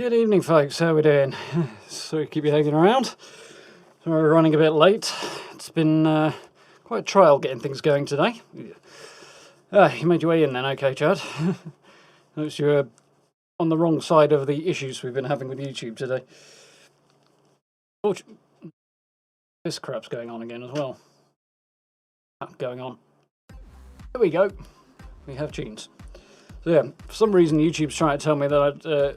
Good evening, folks. How we doing? Sorry to keep you hanging around. Sorry we're running a bit late. It's been quite a trial getting things going today. You made your way in then, okay, Chad? Notice you were on the wrong side of the issues we've been having with YouTube today. This crap's going on again as well. Going on. There we go. We have tunes. So yeah, for some reason YouTube's trying to tell me that I'd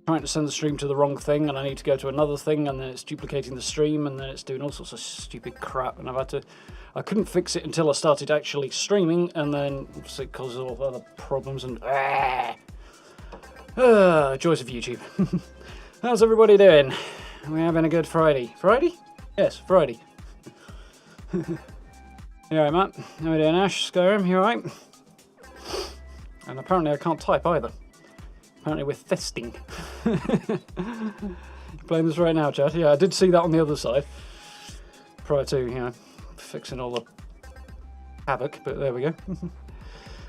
trying to send the stream to the wrong thing, and I need to go to another thing, and then it's duplicating the stream, and then it's doing all sorts of stupid crap, and I couldn't fix it until I started actually streaming, and then obviously it causes all other problems, and joys of YouTube. How's everybody doing? Are we having a good Friday? Friday? Yes, Friday. You alright, Matt? How we doing, Ash? Skyrim, you alright? And apparently I can't type either. Apparently we're testing. Playing this right now, Chad. Yeah, I did see that on the other side. Prior to, fixing all the havoc, but there we go.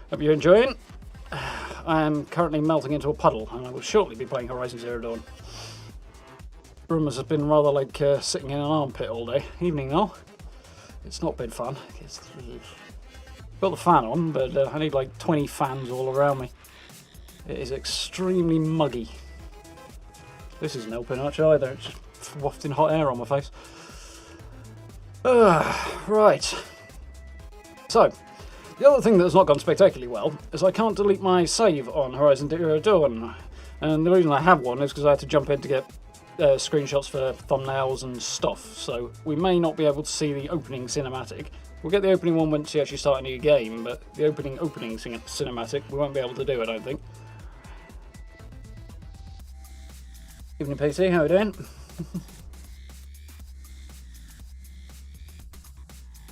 Hope you're enjoying. I am currently melting into a puddle, and I will shortly be playing Horizon Zero Dawn. Rumours have been rather like sitting in an armpit all day. Evening though. It's not been fun. Got the fan on, but I need like 20 fans all around me. It is extremely muggy. This isn't helping much either, it's just wafting hot air on my face. Right. So, the other thing that's not gone spectacularly well is I can't delete my save on Horizon Zero Dawn. And the reason I have one is because I had to jump in to get screenshots for thumbnails and stuff. So we may not be able to see the opening cinematic. We'll get the opening one once you actually start a new game, but the opening cinematic we won't be able to do, I don't think. Evening, PC, how are you doing?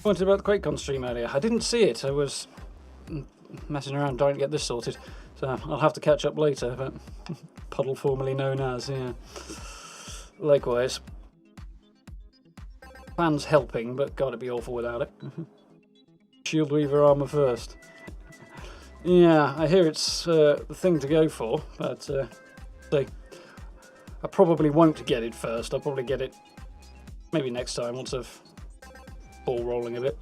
Pointed about the QuakeCon stream earlier. I didn't see it. I was messing around trying to get this sorted. So I'll have to catch up later, but puddle formerly known as, yeah. Likewise. Fans helping, but gotta be awful without it. Shield Weaver armor first. Yeah, I hear it's the thing to go for, but I probably won't get it first. I'll probably get it maybe next time once I've ball rolling a bit.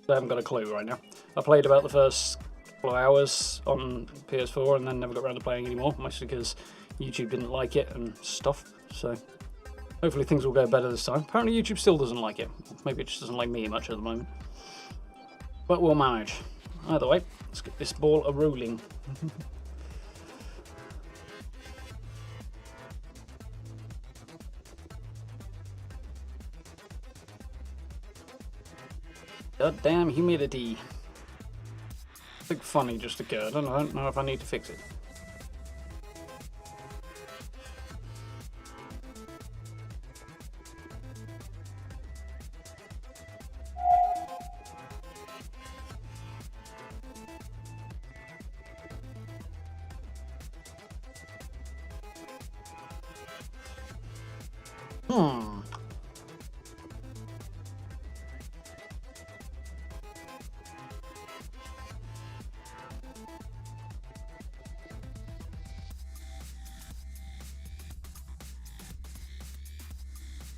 I haven't got a clue right now. I played about the first couple of hours on PS4 and then never got around to playing anymore, mostly because YouTube didn't like it and stuff. So hopefully things will go better this time. Apparently YouTube still doesn't like it. Maybe it just doesn't like me much at the moment. But we'll manage. Either way, let's get this ball a-rolling. Goddamn humidity. Something funny just occurred. I don't know if I need to fix it.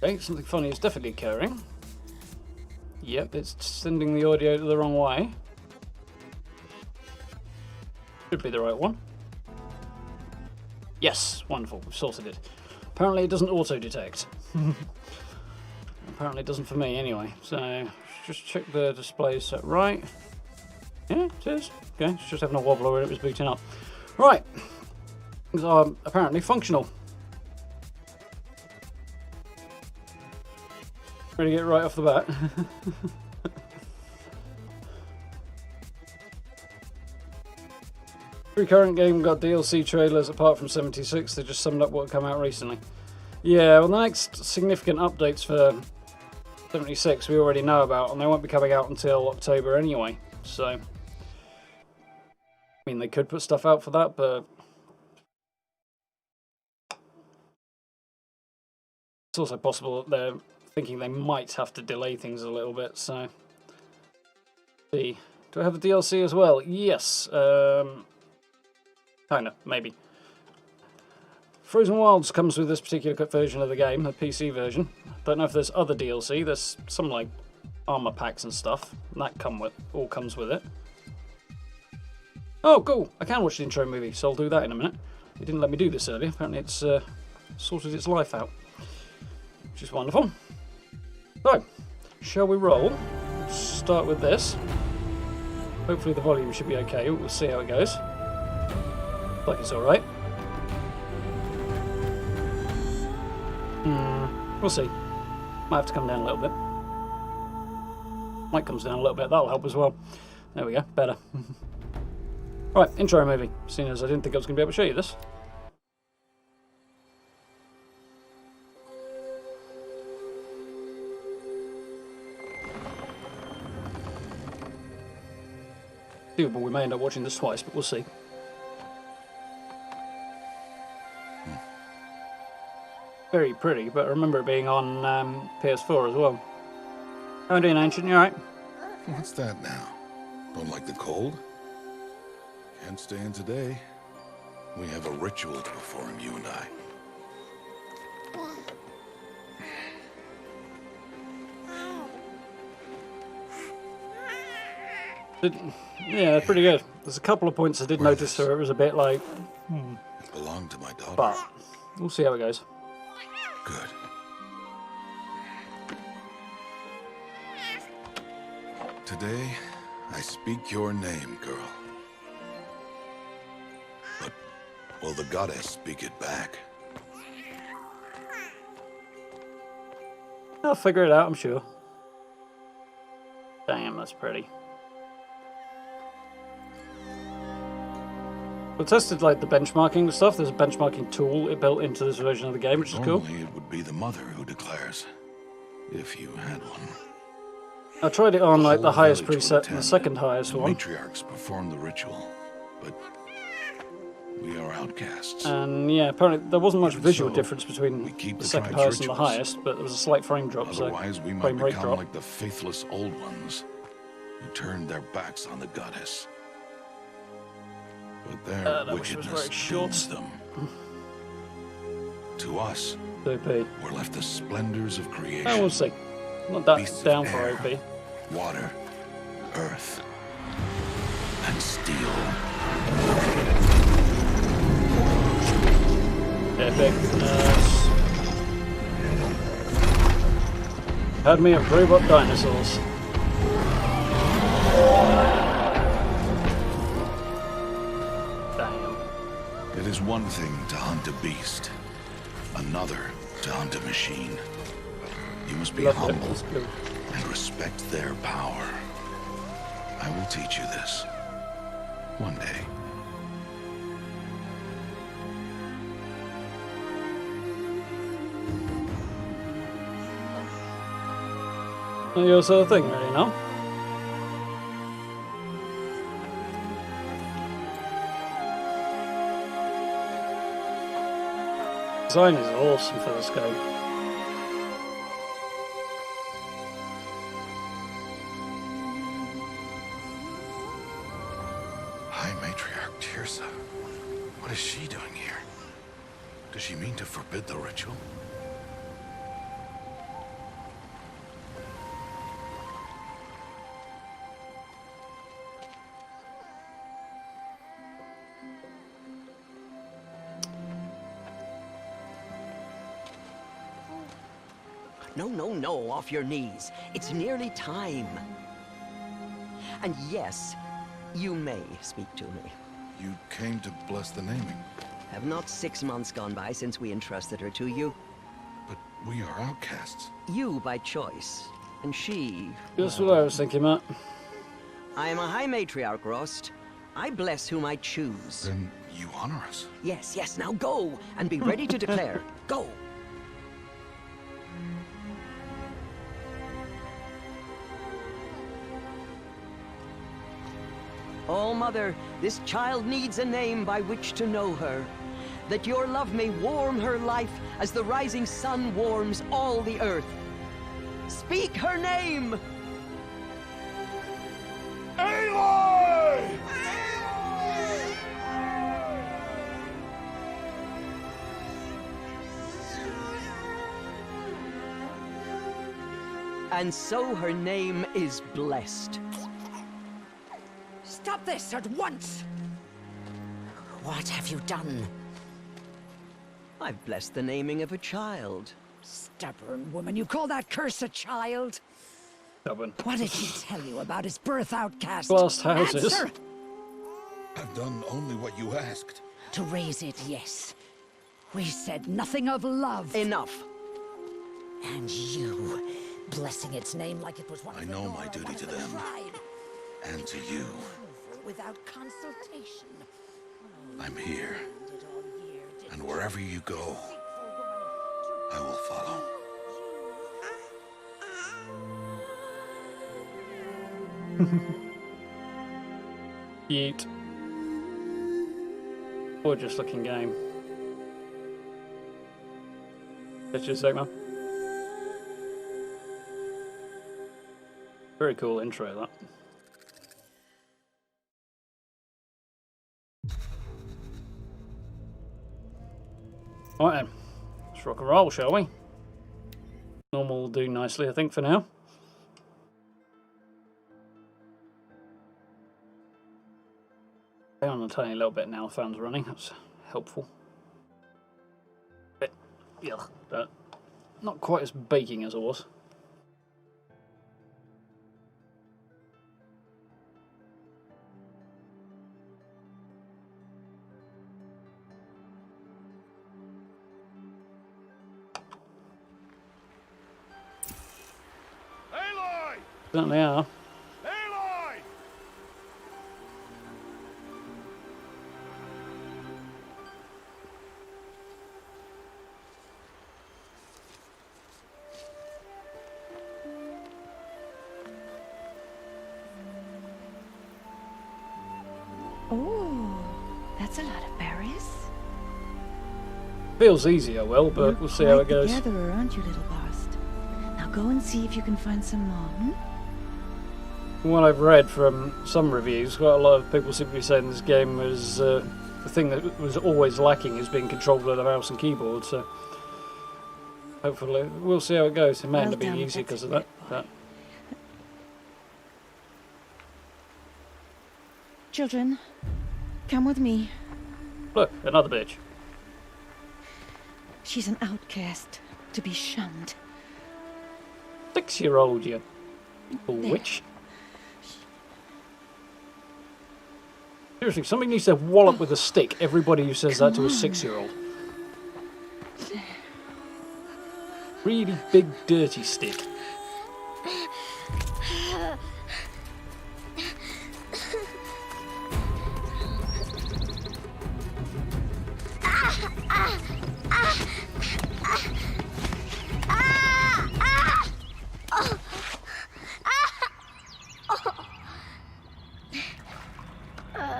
Okay, something funny is definitely occurring. Yep, it's sending the audio the wrong way. Should be the right one. Yes, wonderful, we've sorted it. Apparently it doesn't auto-detect. Apparently it doesn't for me anyway. So, just check the display set right. Yeah, it is. Okay, it's just having a wobbler when it was booting up. Right, things are apparently functional. Ready to get right off the bat. Every current game got DLC trailers apart from 76. They just summed up what had come out recently. Yeah, well, the next significant updates for 76 we already know about, and they won't be coming out until October anyway. So, I mean, they could put stuff out for that, but it's also possible that they're thinking they might have to delay things a little bit. So, see, do I have the DLC as well? Yes, kinda, maybe. Frozen Wilds comes with this particular version of the game, the PC version. Don't know if there's other DLC. There's some like armor packs and stuff, and that all comes with it. Oh, cool! I can watch the intro movie, so I'll do that in a minute. It didn't let me do this earlier. Apparently, it's sorted its life out, which is wonderful. So, shall we roll? Let's start with this. Hopefully, the volume should be okay. We'll see how it goes. Like it's all right. We'll see. Might have to come down a little bit. Mic comes down a little bit. That'll help as well. There we go. Better. Right, intro movie. Seeing as I didn't think I was going to be able to show you this. Doable, we may end up watching this twice, but we'll see. Very pretty, but I remember it being on PS4 as well. How are you doing, Ancient? You alright? What's that now? Don't like the cold? Can't stay in today. We have a ritual to perform, you and I. Yeah, pretty good. There's a couple of points I did notice where it was a bit like... It belonged to my daughter. But we'll see how it goes. Good. Today, I speak your name, girl. But will the goddess speak it back? I'll figure it out, I'm sure. Damn, that's pretty. We tested like the benchmarking and stuff. There's a benchmarking tool it built into this version of the game, which is cool. Normally it would be the mother who declares, if you had one. I tried it on like the highest preset and the second highest one. Matriarchs perform the ritual, but we are outcasts. And yeah, apparently there wasn't much visual difference between the second highest and the highest, but there was a slight frame drop. Otherwise, we might frame rate become drop. like the faithless old ones who turned their backs on the goddess. But their wickedness dooms them. To us, OP. we're left the splendors of creation. Oh, we'll see. Not that Beasts of down for air, OP. Water, earth, and steel. Epicness. Had me of robot dinosaurs. Damn. It is one thing to hunt a beast, another to hunt a machine. You must be humble and respect their power. I will teach you this one day. Not your sort of thing, really, no? Design is awesome for this game. High Matriarch Tirsa. What is she doing here? Does she mean to forbid the ritual? No, no, no, off your knees. It's nearly time. And yes, you may speak to me. You came to bless the naming. Have not 6 months gone by since we entrusted her to you? But we are outcasts. You by choice, and she... That's what I was thinking, Matt. I am a High Matriarch, Rost. I bless whom I choose. Then you honor us. Yes, yes, now go, and be ready to declare. Go! Oh, Mother, this child needs a name by which to know her. That your love may warm her life as the rising sun warms all the earth. Speak her name! Aloy! And so her name is blessed. Stop this at once! What have you done? I've blessed the naming of a child. Stubborn woman, you call that curse a child? Stubborn. What did he tell you about his birth, Outcast? Blast houses. Answer! I've done only what you asked. To raise it, yes. We said nothing of love. Enough. And you, blessing its name like it was one of I the know Nora, my duty one to of the them. tribe. And to you. Without consultation. I'm here. Did all year, did And wherever you go, I will follow. Yeet. Gorgeous looking game. Just a sec, man. Very cool intro, that. Right then, let's rock and roll, shall we? Normal will do nicely, I think, for now. Down a tiny little bit now, fans running, that's helpful. Bit, yeah, but not quite as baking as it was. Aloy! Certainly are. Aloy! Oh, that's a lot of berries. Feels easier, well, but You're we'll see how it quite goes. the gatherer, aren't you, little Bast? Now go and see if you can find some more. From what I've read from some reviews, quite a lot of people seem to be saying this game was the thing that was always lacking is being controlled with a mouse and keyboard. So hopefully we'll see how it goes. It may end up being easy because of that. But Children, come with me. look, another bitch. She's an outcast, to be shunned. 6-year-old, you witch. Seriously, somebody needs to wallop with a stick everybody who says that to a 6-year-old. Really big, dirty stick.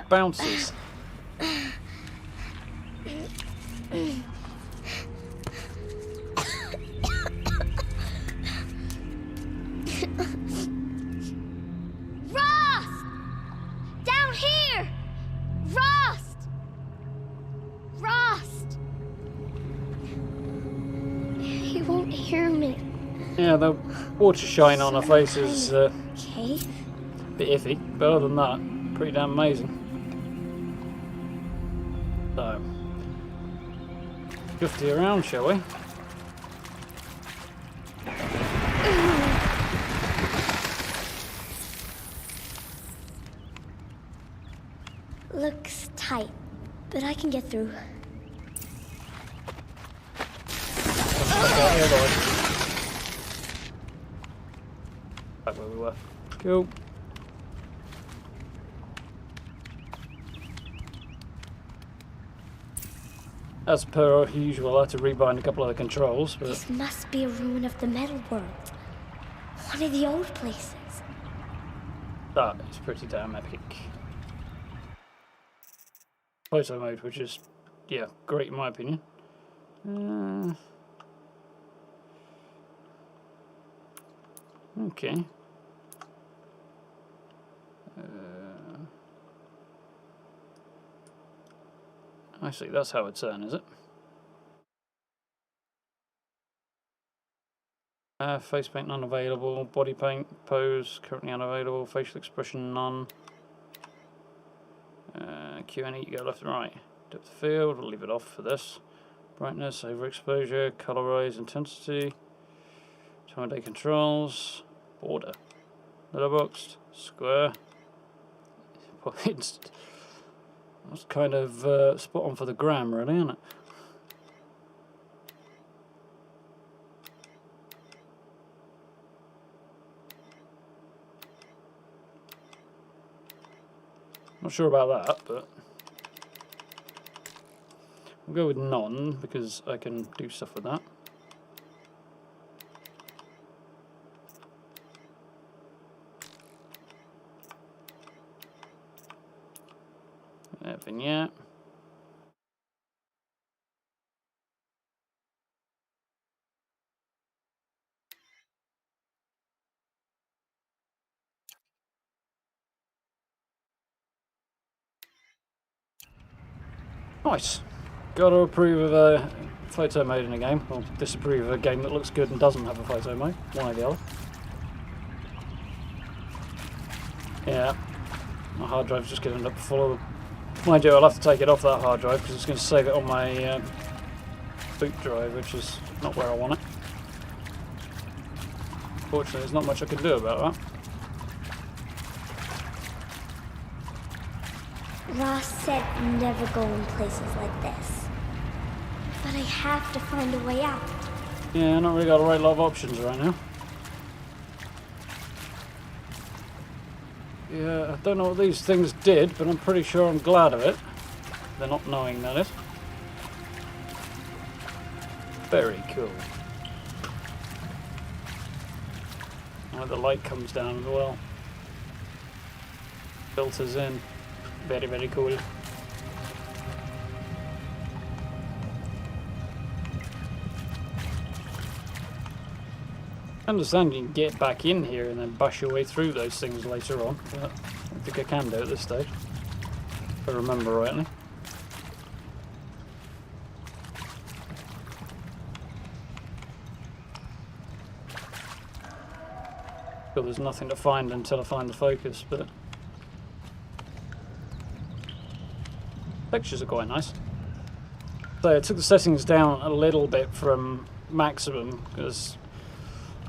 Bounces. Rost! Down here! Rost! Rost! He won't hear me. Yeah, the water shine on her face is a Okay. bit iffy, but other than that, pretty damn amazing. So, gufty around, shall we? Looks tight, but I can get through. Okay, Aloy. Back where we were. Cool. As per usual, I had to rebind a couple of the controls, but This must be a ruin of the metal world. One of the old places. that is pretty damn epic. Photo mode, which is, yeah, great in my opinion. Okay. I see, that's how it's done, is it? Face paint unavailable. Body paint pose currently unavailable. Facial expression none. Q&E, you go left and right. Depth of field, we'll leave it off for this. Brightness, overexposure, colorize, intensity. Time of day controls. Border. Letterboxed. Square. That's kind of spot on for the gram, really, isn't it? Not sure about that, but we'll go with none because I can do stuff with that. Vignette. Nice. Got to approve of a photo mode in a game, or disapprove of a game that looks good and doesn't have a photo mode. One or the other. Yeah. My hard drive's just going to end up full of them. Mind you, I'll have to take it off that hard drive because it's going to save it on my boot drive, which is not where I want it. Fortunately, there's not much I can do about that. Ross said never go in places like this. But I have to find a way out. Yeah, I not really got a right lot of options right now. Yeah, I don't know what these things did, but I'm pretty sure I'm glad of it. They're not knowing, that is. Very cool. Oh, the light comes down as well. Filters in. Very, very cool. I understand you can get back in here and then bash your way through those things later on, but I don't think I can do at this stage, if I remember rightly. But there's nothing to find until I find the focus, but textures are quite nice. So I took the settings down a little bit from maximum because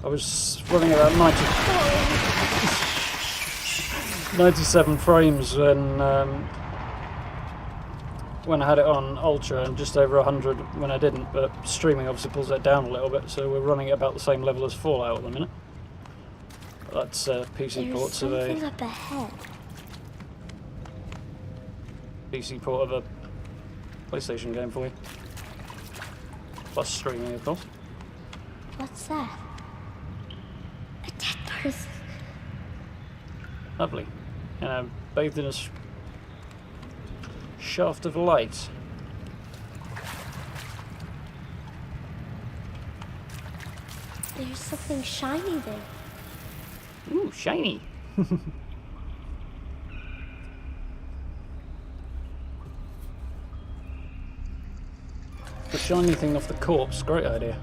I was running about 97 frames when I had it on Ultra and just over 100 when I didn't, but streaming obviously pulls that down a little bit, so we're running at about the same level as Fallout at the minute. That's PC ports of There's something a up ahead. PC port of a PlayStation game for you. Plus streaming, of course. What's that? A dead person. Lovely. Bathed in a shaft of light. There's something shiny there. Ooh, shiny. The shiny thing off the corpse, great idea.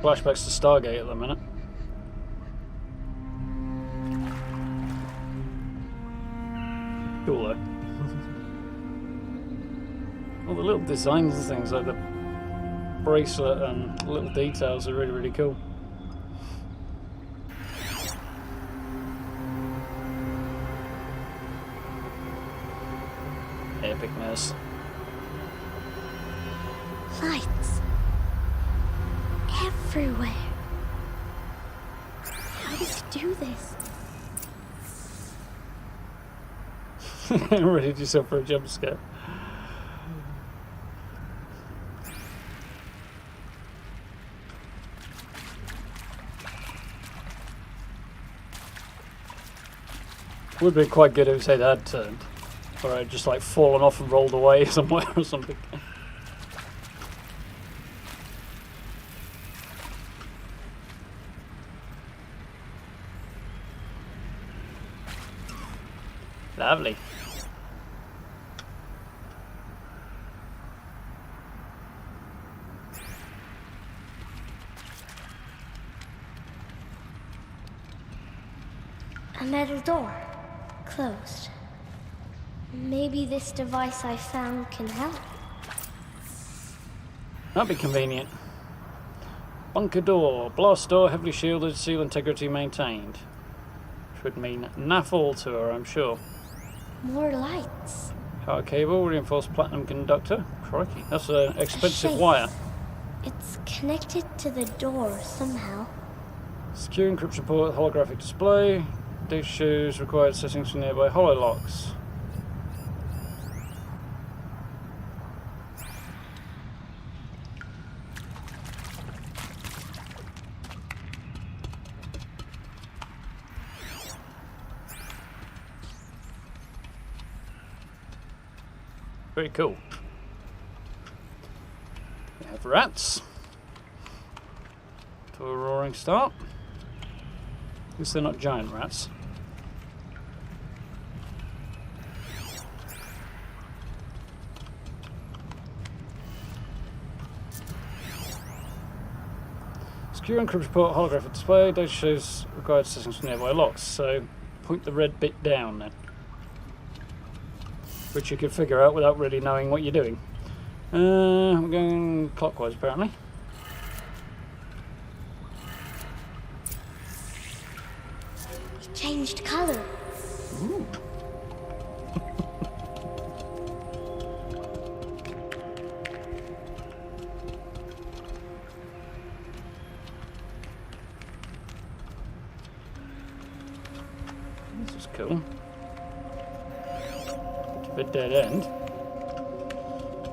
Flashbacks to Stargate at the minute. Cool though. All the little designs and things like the bracelet and little details are really, really cool. Epicness. Lights. Everywhere. How does he do this? Ready yourself for a jump scare. Would be quite good if his head had turned, or it just like fallen off and rolled away somewhere or something. Lovely. A metal door. Closed. Maybe this device I found can help. That'd be convenient. Bunker door. Blast door, heavily shielded, seal integrity maintained. Which would mean naff all to her, I'm sure. More lights. Power cable, reinforced platinum conductor. Crikey, that's an expensive shape. wire. It's connected to the door somehow. Secure encryption port, holographic display. Data shows required settings for nearby hololocks. Very cool. We have rats. To a roaring start. At least they're not giant rats. Secure encryption port, holographic display. Data shows required settings for nearby locks. So point the red bit down then. Which you could figure out without really knowing what you're doing. We're going clockwise apparently. It changed color. Ooh. This is cool. A dead end.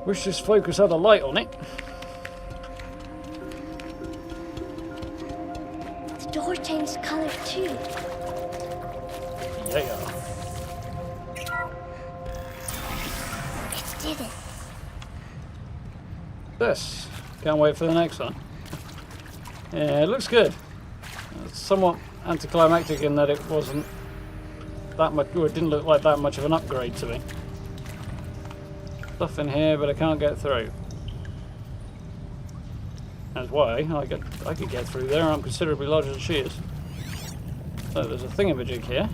Wish this focus had a light on it. The door changed color too. Yeah. It did it. This. Can't wait for the next one. Yeah, it looks good. It's somewhat anticlimactic in that it wasn't that much, or it didn't look like that much of an upgrade to me. Stuff in here, but I can't get through. That's why I could get through there. I'm considerably larger than she is. So there's a thingamajig here.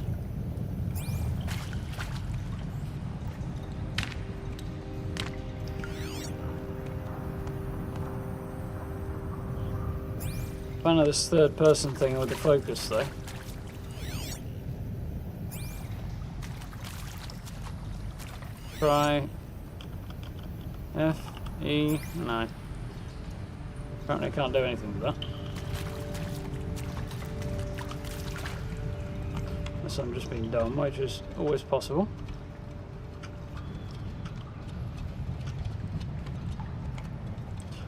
Fan of this third-person thing with the focus, though. Try F, E, no. Apparently I can't do anything with that. Unless I'm just being dumb, which is always possible.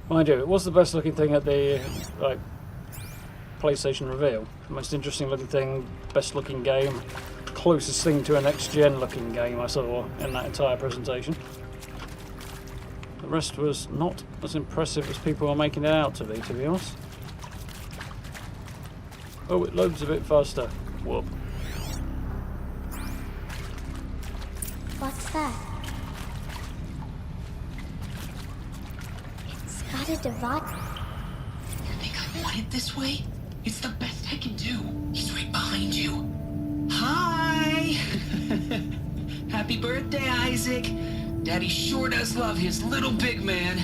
Mind you, it was the best looking thing at the PlayStation reveal. The most interesting looking thing, best looking game, closest thing to a next gen looking game I saw in that entire presentation. The rest was not as impressive as people are making it out to be honest. Oh, it loads a bit faster. Whoop. What's that? It's got a device. You think I want it this way? It's the best I can do. He's right behind you. Hi! Happy birthday, Isaac. Daddy sure does love his little big man.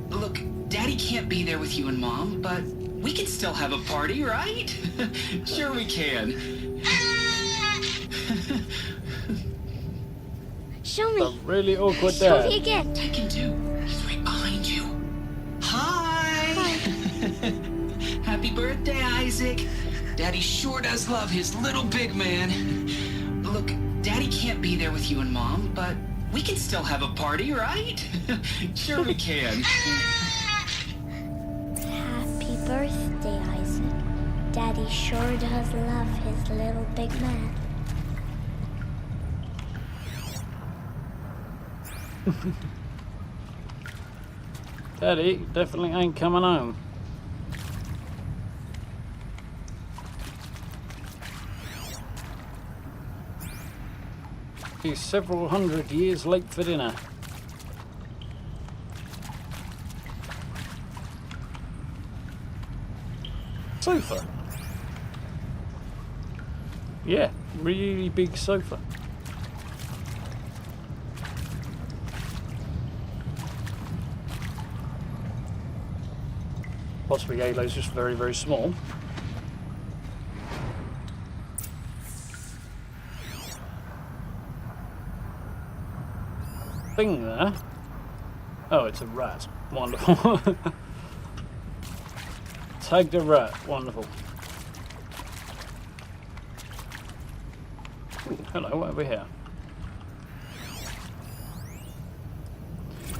Look, Daddy can't be there with you and Mom, but we can still have a party, right? Sure we can. Show me. A really awkward Show dad. me again. I can do. He's right behind you. Hi! Happy birthday, Isaac. Daddy sure does love his little big man. Look, Daddy can't be there with you and Mom, but we can still have a party, right? Sure we can. Happy birthday, Isaac. Daddy sure does love his little big man. Daddy definitely ain't coming home. He's several hundred years late for dinner. Sofa. Yeah, really big sofa. Possibly Aloy's just very, very small. Thing there. Oh, it's a rat. Wonderful. Tagged a rat. Wonderful. Ooh, hello, what have we here?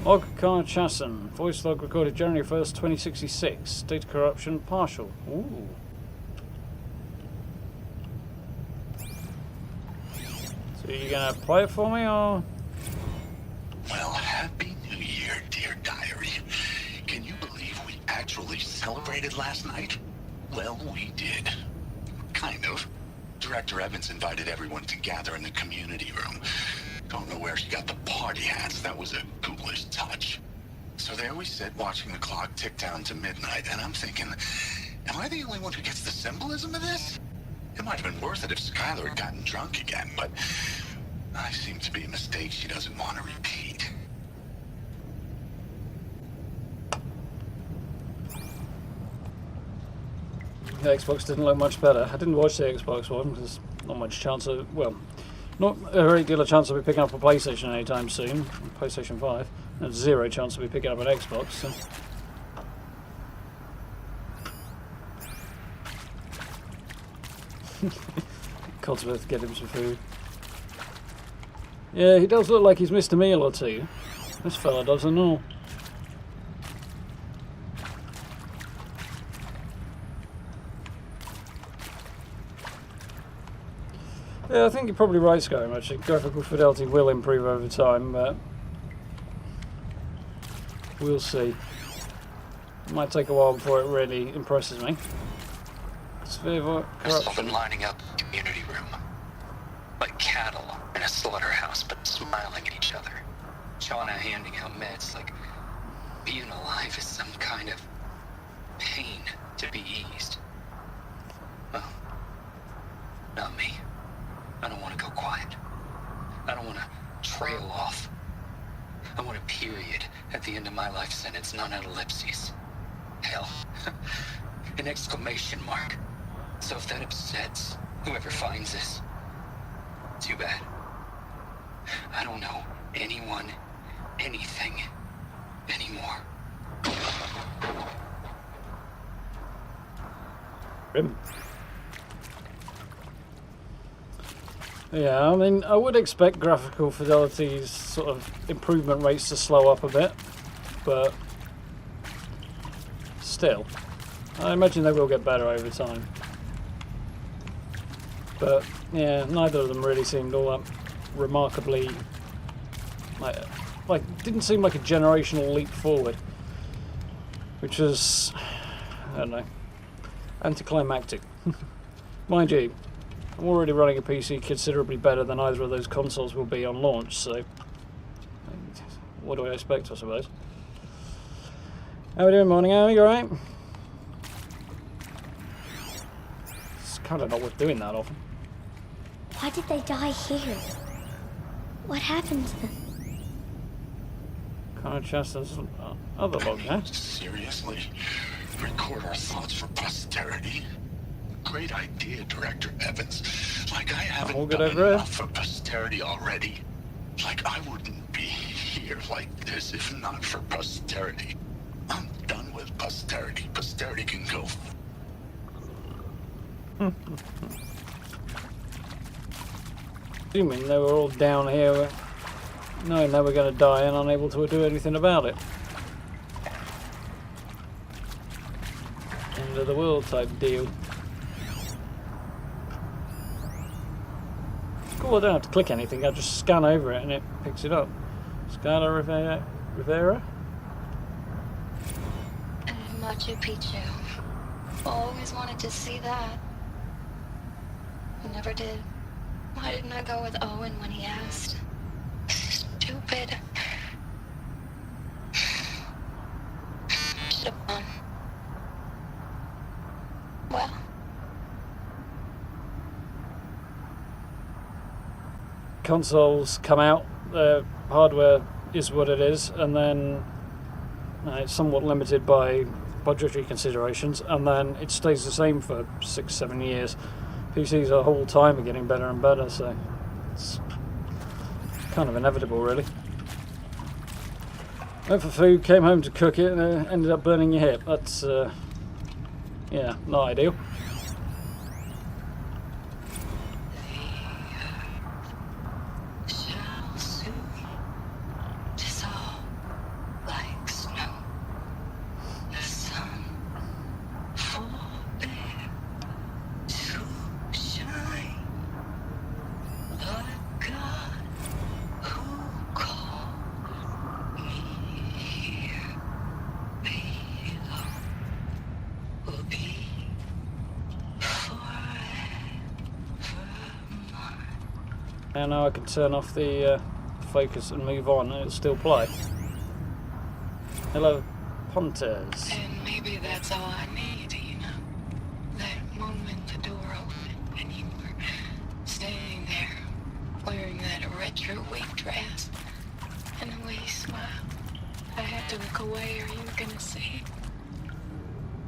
Og Chasen. Voice log recorded January 1st, 2066. Data corruption partial. Ooh. So are you gonna play it for me, or? Well, happy New Year, dear diary. Can you believe we actually celebrated last night? Well, we did. Kind of. Director Evans invited everyone to gather in the community room. Don't know where she got the party hats. That was a ghoulish touch. So there we sit, watching the clock tick down to midnight, and I'm thinking, am I the only one who gets the symbolism of this? It might have been worth it if Skylar had gotten drunk again, but I seem to be a mistake she doesn't want to repeat. The Xbox didn't look much better. I didn't watch the Xbox one because not much chance of, well, not a very good chance of me picking up a PlayStation anytime soon. PlayStation 5. There's zero chance of me picking up an Xbox. So. Codsworth, get him some food. Yeah, he does look like he's missed a meal or two. This fella doesn't know. Yeah, I think you're probably right, Skyrim, actually. Graphical fidelity will improve over time, but we'll see. It might take a while before it really impresses me. Sphere There's corruption. been lining up the community room. Like cattle in a slaughterhouse, but smiling at each other. Shauna handing out meds like being alive is some kind of pain to be eased. Well, not me. I don't want to go quiet. I don't want to trail off. I want a period at the end of my life sentence, not an ellipses. Hell, an exclamation mark. So if that upsets whoever finds this, too bad. I don't know anyone, anything, anymore. Grim. Yeah, I mean, I would expect graphical fidelity's sort of improvement rates to slow up a bit, but still, I imagine they will get better over time. But yeah, neither of them really seemed all that remarkably, like didn't seem like a generational leap forward, which was, I don't know, anticlimactic. Mind you, I'm already running a PC considerably better than either of those consoles will be on launch, so what do I expect, I suppose? How we doing, morning, Amy? You alright? It's kind of not worth doing that often. Why did they die here? What happened to them? Kind of just as other log, huh? Seriously? Record our thoughts for posterity? Great idea, Director Evans. Like I haven't done enough for posterity already. Like I wouldn't be here like this if not for posterity. I'm done with posterity. Posterity can go. Assuming they were all down here knowing they were going to die and unable to do anything about it. End of the world type deal. Cool, I don't have to click anything, I just scan over it and it picks it up. Skylar Rivera? Machu Picchu. Always wanted to see that. Never did. Why didn't I go with Owen when he asked? Stupid. Just a bum. Well. Consoles come out, their hardware is what it is, and then it's somewhat limited by budgetary considerations, and then it stays the same for 6-7 years. PCs the whole time are getting better and better, so it's kind of inevitable, really. Went for food, came home to cook it, and ended up burning your hip. That's, yeah, not ideal. And now I can turn off the focus and move on, and it'll still play. Hello, Pontes. And maybe that's all I need, you know? That moment the door opened and you were standing there wearing that retro wig dress and the way you smiled. I had to look away or you were gonna see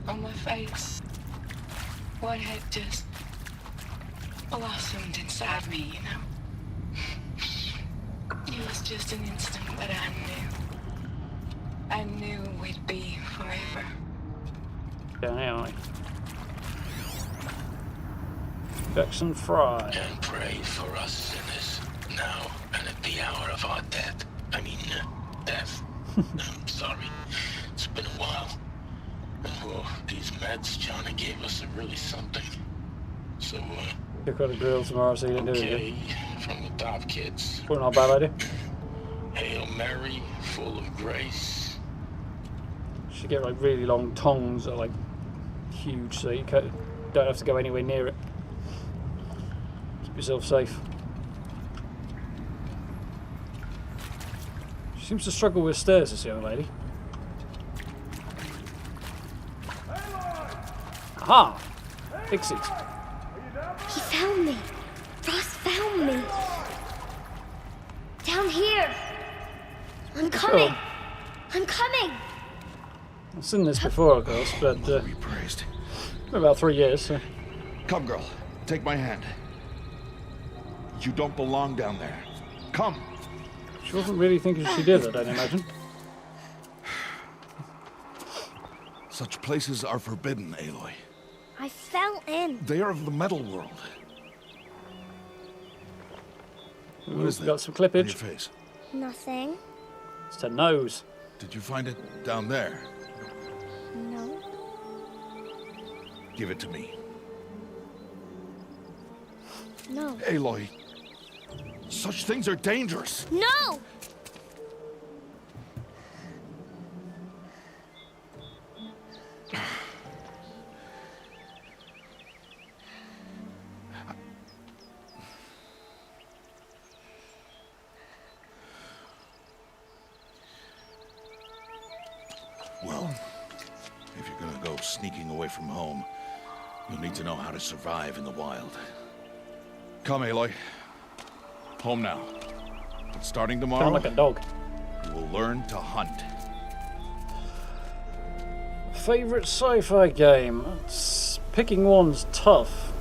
on my face what had just blossomed inside me, you know? It was just an instant, but I knew we'd be forever. Yeah, Jackson Fry. And pray for us sinners, now and at the hour of our death. Death. I'm sorry. It's been a while. Oh, these meds Johnny gave us are really something. So, You've got a grill tomorrow, so you didn't do it okay, again. from the top kids. Probably not a bad idea. Hail Mary, full of grace. Should get like really long tongs that are like huge, so you don't have to go anywhere near it. Keep yourself safe. She seems to struggle with stairs, this young lady. Aha! Pixies. He found me. Ross found me. Down here. I'm coming. Sure. I'm coming. I've seen this before, of course, but Be praised. about 3 years. So. Come, girl. Take my hand. You don't belong down there. Come. She wasn't really thinking she did, I don't imagine. Such places are forbidden, Aloy. I fell in. They are of the metal world. What is that? Got some On your clippage. face? Nothing. It's her nose. Did you find it down there? No. Give it to me. No. Aloy, such things are dangerous. No! Well, if you're gonna go sneaking away from home, you'll need to know how to survive in the wild. Come, Aloy. Home now. But starting tomorrow, Sound like a dog. you will learn to hunt. Favourite sci-fi game? Picking one's tough.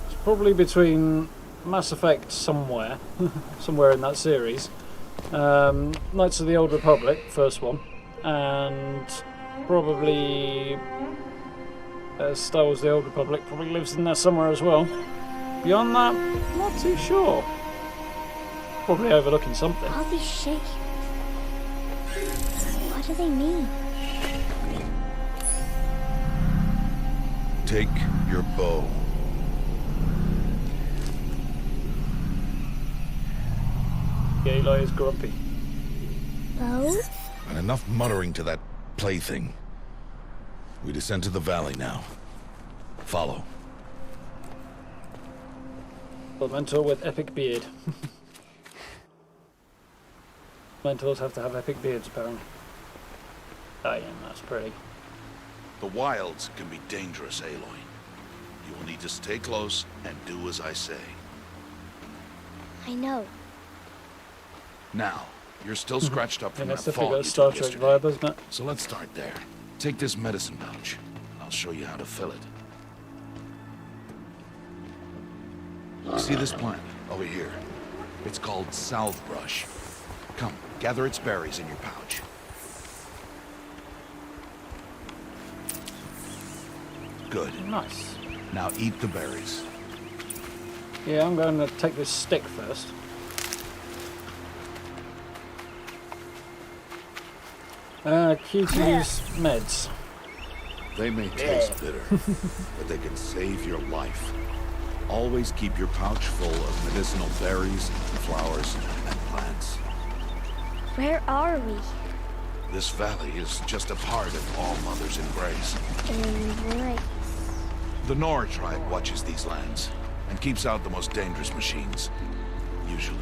It's probably between Mass Effect somewhere in that series. Knights of the Old Republic, first one. And probably Star Wars The Old Republic probably lives in there somewhere as well. Beyond that, not too sure. Probably overlooking something. All these shapes. What do they mean? Take your bow. Aloy is grumpy. Bow? And enough muttering to that plaything. We descend to the valley now. Follow. The mentor with epic beard. Mentors have to have epic beards, apparently. Oh yeah, that's pretty. The wilds can be dangerous, Aloy. You will need to stay close and do as I say. I know. Now, you're still scratched up from Yeah, that that's fall definitely you got a Star took Trek yesterday. vibe, isn't it? So let's start there. Take this medicine pouch. I'll show you how to fill it. You see this plant over here? It's called salvebrush. Come, gather its berries in your pouch. Good. Nice. Now eat the berries. Yeah, I'm going to take this stick first. Key to use meds. They may taste bitter, but they can save your life. Always keep your pouch full of medicinal berries, flowers, and plants. Where are we? This valley is just a part of All Mother's embrace. Embrace. The Nora tribe watches these lands and keeps out the most dangerous machines, usually.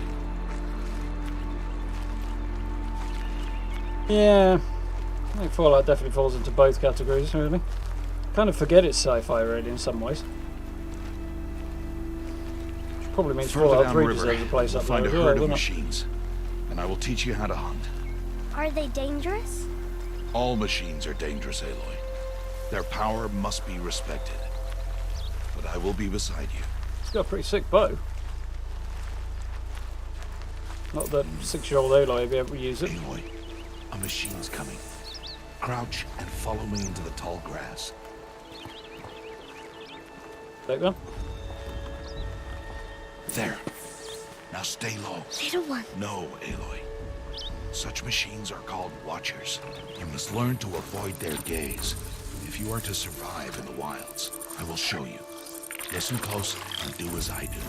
Yeah, I think Fallout definitely falls into both categories, really. Kind of forget it's sci-fi, really, in some ways. Which probably means Further Fallout 3 downriver, deserves a place you'll up find there a as well, herd of doesn't it? machines, and I will teach you how to hunt. Are they dangerous? All machines are dangerous, Aloy. Their power must be respected. But I will be beside you. It's got a pretty sick bow. Not that 6-year-old Aloy would be able to use it. Aloy, a machine's coming. Crouch and follow me into the tall grass. Take one. There. Now stay low. Little one. No, Aloy. Such machines are called watchers. You must learn to avoid their gaze if you are to survive in the wilds. I will show you. Listen close and do as I do.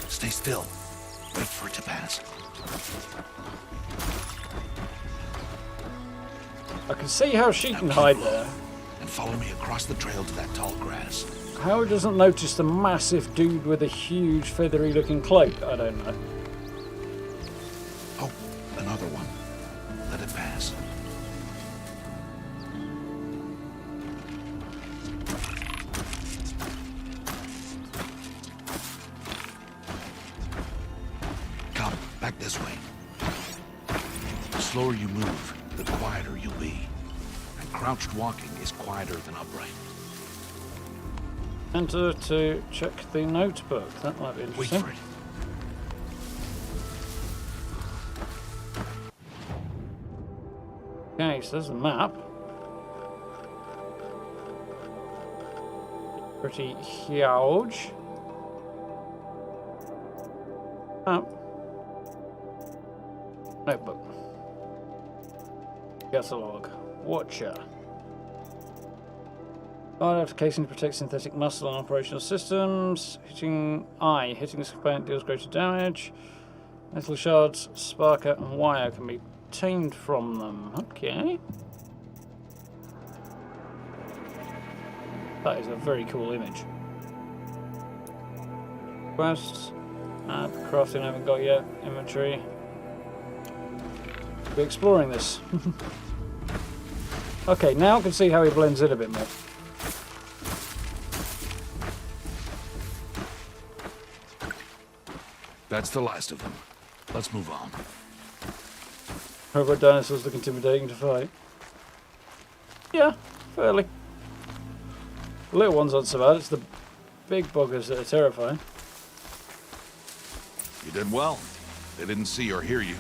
Stay still. Wait for it to pass. I can see how she can hide there. And follow me across the trail to that tall grass. How doesn't notice the massive dude with a huge feathery looking cloak? I don't know. Oh, another one. Let it pass. Come, back this way. The slower you move, the quieter you'll be. And crouched walking is quieter than upright. Enter to check the notebook. That might be Wait interesting. for it. Okay, so there's a map. Pretty huge. Map. Notebook. Catalog. Watcher. Fire application to protect synthetic muscle and operational systems. Hitting this component deals greater damage. Metal shards, sparker, and wire can be obtained from them. Okay. That is a very cool image. Quests. Crafting I haven't got yet. Inventory. We'll be exploring this. Okay, now I can see how he blends in a bit more. That's the last of them. Let's move on. Robot dinosaurs look intimidating to fight. Yeah, fairly. The little ones aren't so bad, it's the big buggers that are terrifying. You did well. They didn't see or hear you.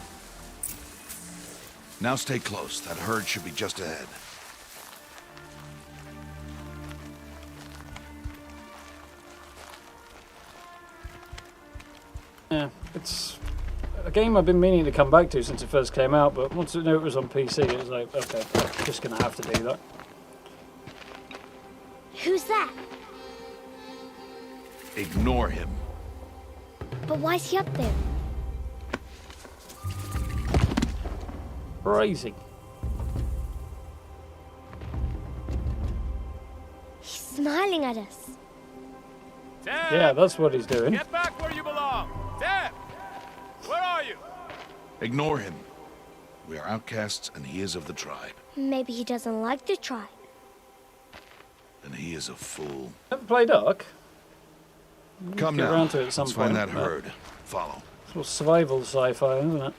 Now stay close. That herd should be just ahead. Yeah, it's a game I've been meaning to come back to since it first came out, but once I knew it was on PC, it was like, okay, I'm just going to have to do that. Who's that? Ignore him. But why's he up there? Crazy. He's smiling at us. Yeah, that's what he's doing. Get back where you belong. Dad! Where are you? Ignore him. We are outcasts, and he is of the tribe. Maybe he doesn't like the tribe. And he is a fool. Never played Ark. Come Get now. around to it at some Let's point. find that herd. Follow. It's all survival sci-fi, isn't it?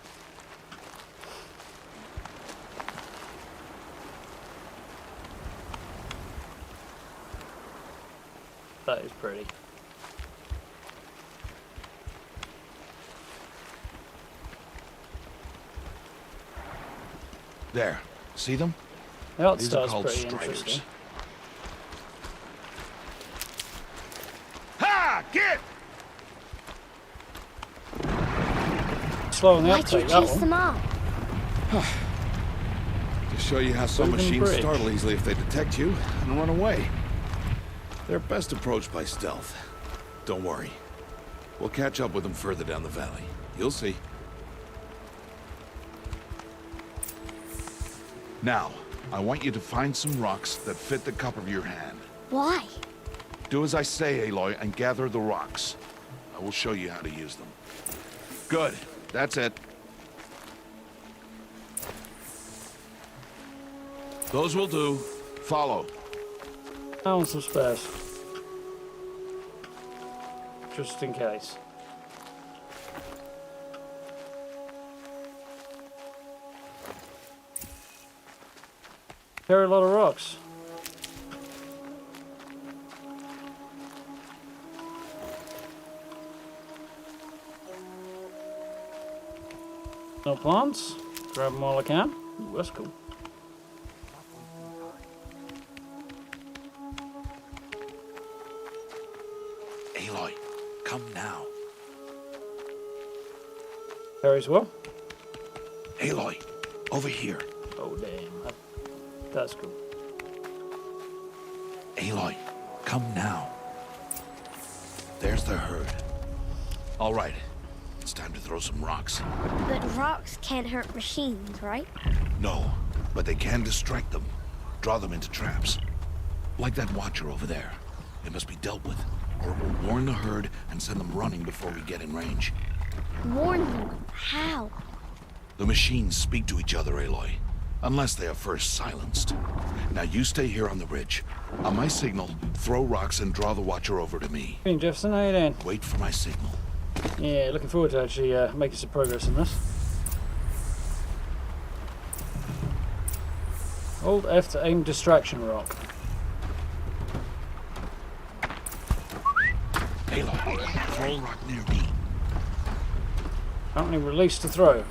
That is pretty. There. See them? The art These are style's called pretty striders. interesting. Ha! Get! Slow on the Why'd you uptake, that chase one. them off? To show you how some Golden machines Bridge. startle easily if they detect you and run away. They're best approached by stealth. Don't worry. We'll catch up with them further down the valley. You'll see. Now, I want you to find some rocks that fit the cup of your hand. Why? Do as I say, Aloy, and gather the rocks. I will show you how to use them. Good. That's it. Those will do. Follow. I want some spares. Just in case. Carry a lot of rocks. No plants. Grab them all I can. Ooh, that's cool. Aloy, come now. Carries well. Aloy, over here. Oh damn, that's cool. Aloy, come now. There's the herd. All right, it's time to throw some rocks. But rocks can't hurt machines, right? No, but they can distract them. Draw them into traps. Like that watcher over there. It must be dealt with, or it will warn the herd and send them running before we get in range. Warn them. How? The machines speak to each other, Aloy. Unless they are first silenced. Now you stay here on the ridge. On my signal, throw rocks and draw the watcher over to me. Hey Jefferson, how you doing? Wait for my signal. Yeah, looking forward to actually making some progress in this. Hold F to aim distraction rock. Aloy, throw a rock near me. Apparently release to throw.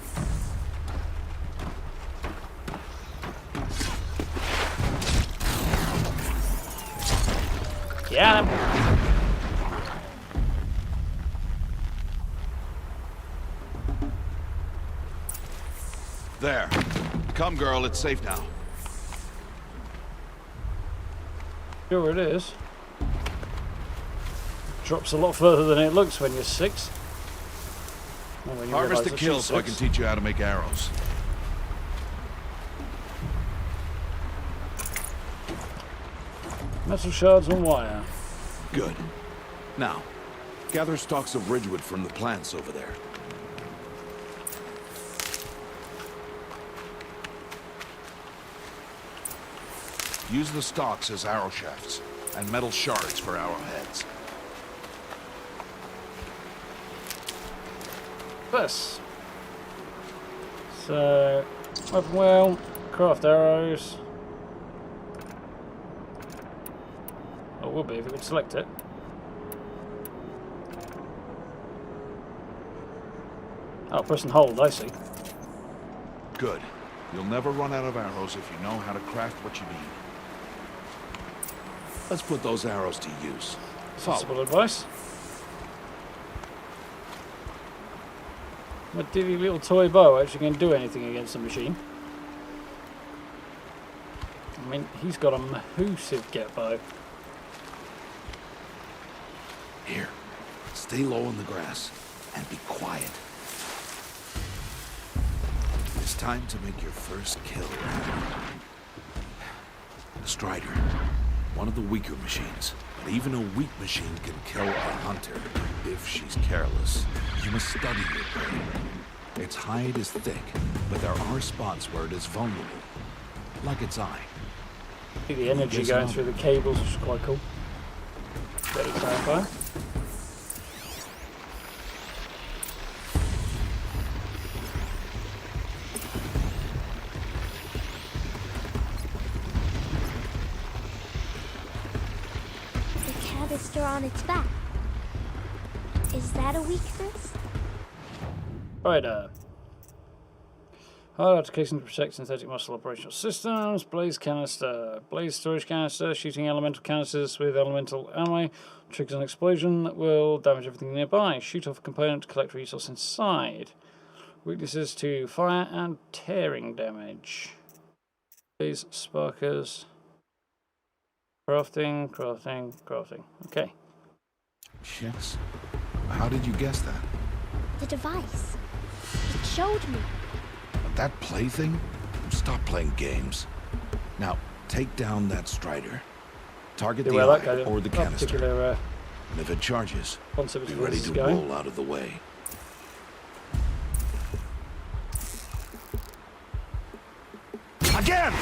Got him. There. Come, girl, it's safe now. Sure it is. Drops a lot further than it looks when you're 6. Well, when you Harvest realise the that kill she's so I 6. can teach you how to make arrows. Metal shards and wire. Good. Now, gather stalks of ridgewood from the plants over there. Use the stalks as arrow shafts, and metal shards for arrowheads. This. So, weapon wheel, craft arrows. Oh, it would be if we could select it. Oh, press and hold, I see. Good. You'll never run out of arrows if you know how to craft what you need. Let's put those arrows to use. Sensible advice. My divvy little toy bow actually can do anything against the machine. I mean, he's got a massive get bow. Here, stay low in the grass and be quiet. It's time to make your first kill. The Strider, one of the weaker machines, But even a weak machine can kill a hunter if she's careless. You must study your prey. Its hide is thick, but there are spots where it is vulnerable, like its eye. See the energy going through the cables, which is quite cool. Very clarifying. The canister on its back. Is that a weakness? Right, hard application to protect synthetic muscle operational systems. Blaze canister. Blaze storage canister. Shooting elemental canisters with elemental ammo. Triggers an explosion that will damage everything nearby. Shoot off a component to collect resource inside. Weaknesses to fire and tearing damage. Blaze sparkers. Crafting, crafting, crafting. Okay. Yes. How did you guess that? The device. It showed me. That plaything? Stop playing games. Now, take down that Strider. Target the eye or the canister. And if it charges, be ready to roll out of the way. Again!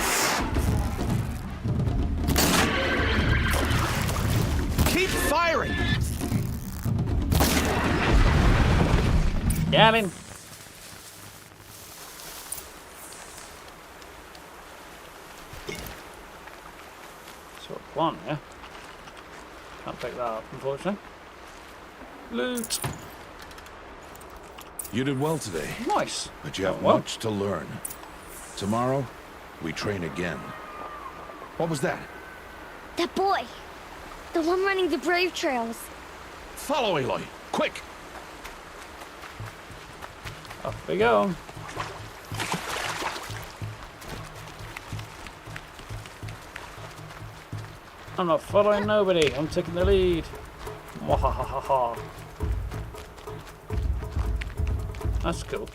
Keep firing! Yeah, I'm in. Sort of one, yeah. Can't pick that up, unfortunately. Loot. You did well today. Nice. But you have much to learn. Tomorrow, we train again. What was that? That boy. The one running the brave trails. Follow Aloy, quick! Off we go. I'm not following nobody. I'm taking the lead. Mwahahaha. That's cool.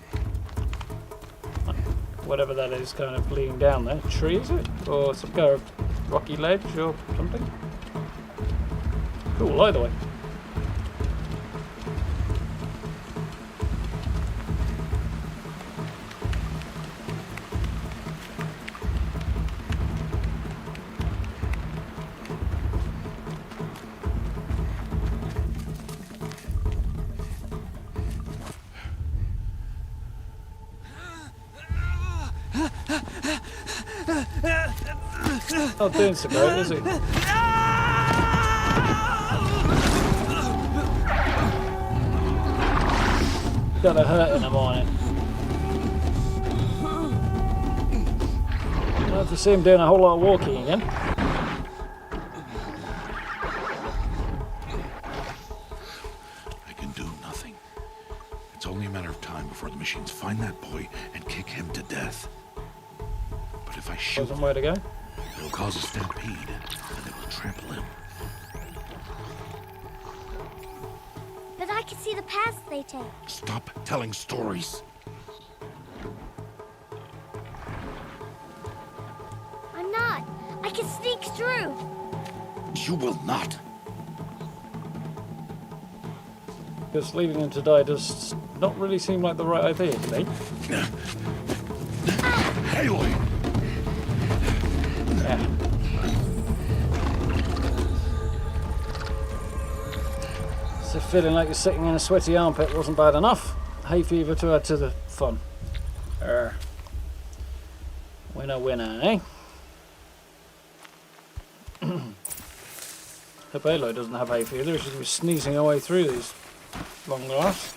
Whatever that is kind of leaning down there. Tree, is it? Or some kind of rocky ledge or something? Cool, either way. Not doing so great, is he? Gonna hurt in the morning. I'll have to see him doing a whole lot of walking again. I can do nothing. It's only a matter of time before the machines find that boy and kick him to death. But if I shoot him, where to go? It'll cause a stampede, and it will trample him. But I can see the paths they take. Stop telling stories. I'm not. I can sneak through. You will not. Because leaving him to die does not really seem like the right idea to me. Aloy! Yeah. So feeling like you're sitting in a sweaty armpit wasn't bad enough. Hay fever to add to the fun. Winner, winner, eh? Hope Aloy doesn't have hay fever. She's going to be sneezing her way through these long grass.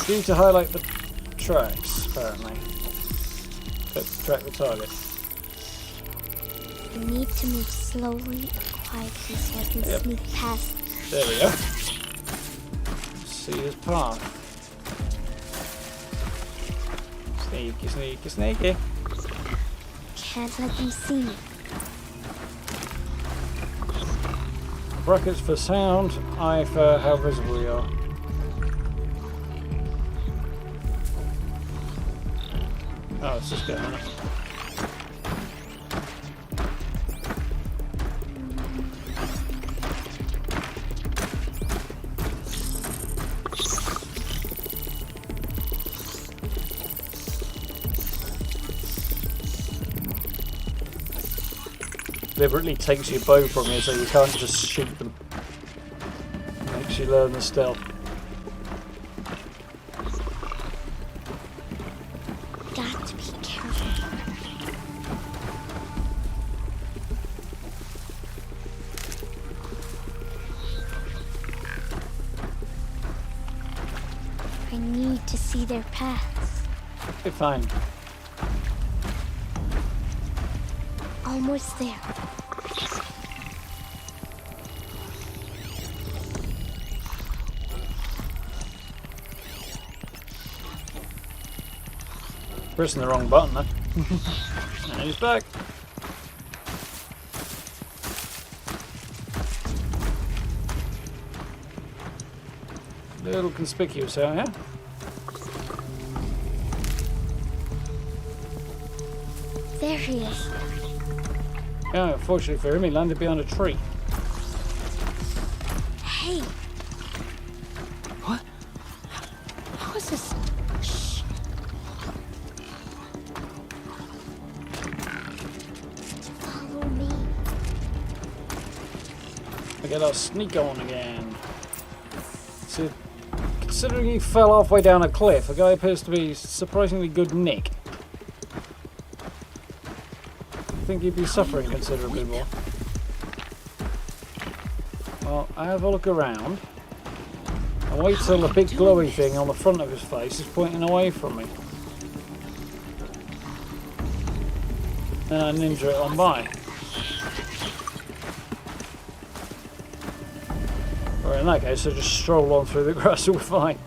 Due to highlight the tracks, apparently. Let's track the target. I need to move slowly and quietly so I can sneak past. There we go. See his path. Sneaky, sneaky, sneaky. Can't let them see me. Brackets for sound, I for how visible you are. Oh, it's just getting on it. Deliberately takes your bow from you so you can't just shoot them. Makes you learn the stealth. Got to be careful. I need to see their paths. Okay, fine. Almost there. Pressing the wrong button, huh? And he's back. A little conspicuous out here. There he is. Oh, unfortunately for him, he landed behind a tree. Hey. What? How is this? Shh. Follow me. I get our sneak on again. So, considering he fell halfway down a cliff, the guy appears to be surprisingly good nick. I think he'd be suffering considerably more. Well, I have a look around. And wait till the big glowy thing on the front of his face is pointing away from me. And I ninja it on by. Or in that case, I just stroll on through the grass, all fine.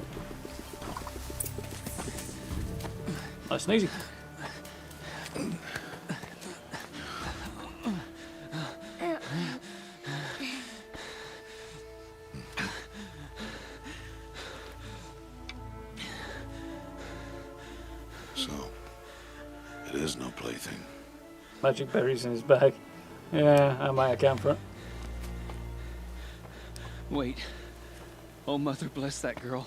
Nice and easy. So, it is no plaything. Magic berries in his bag. Yeah, I might account for it. Wait. Oh, Mother, bless that girl.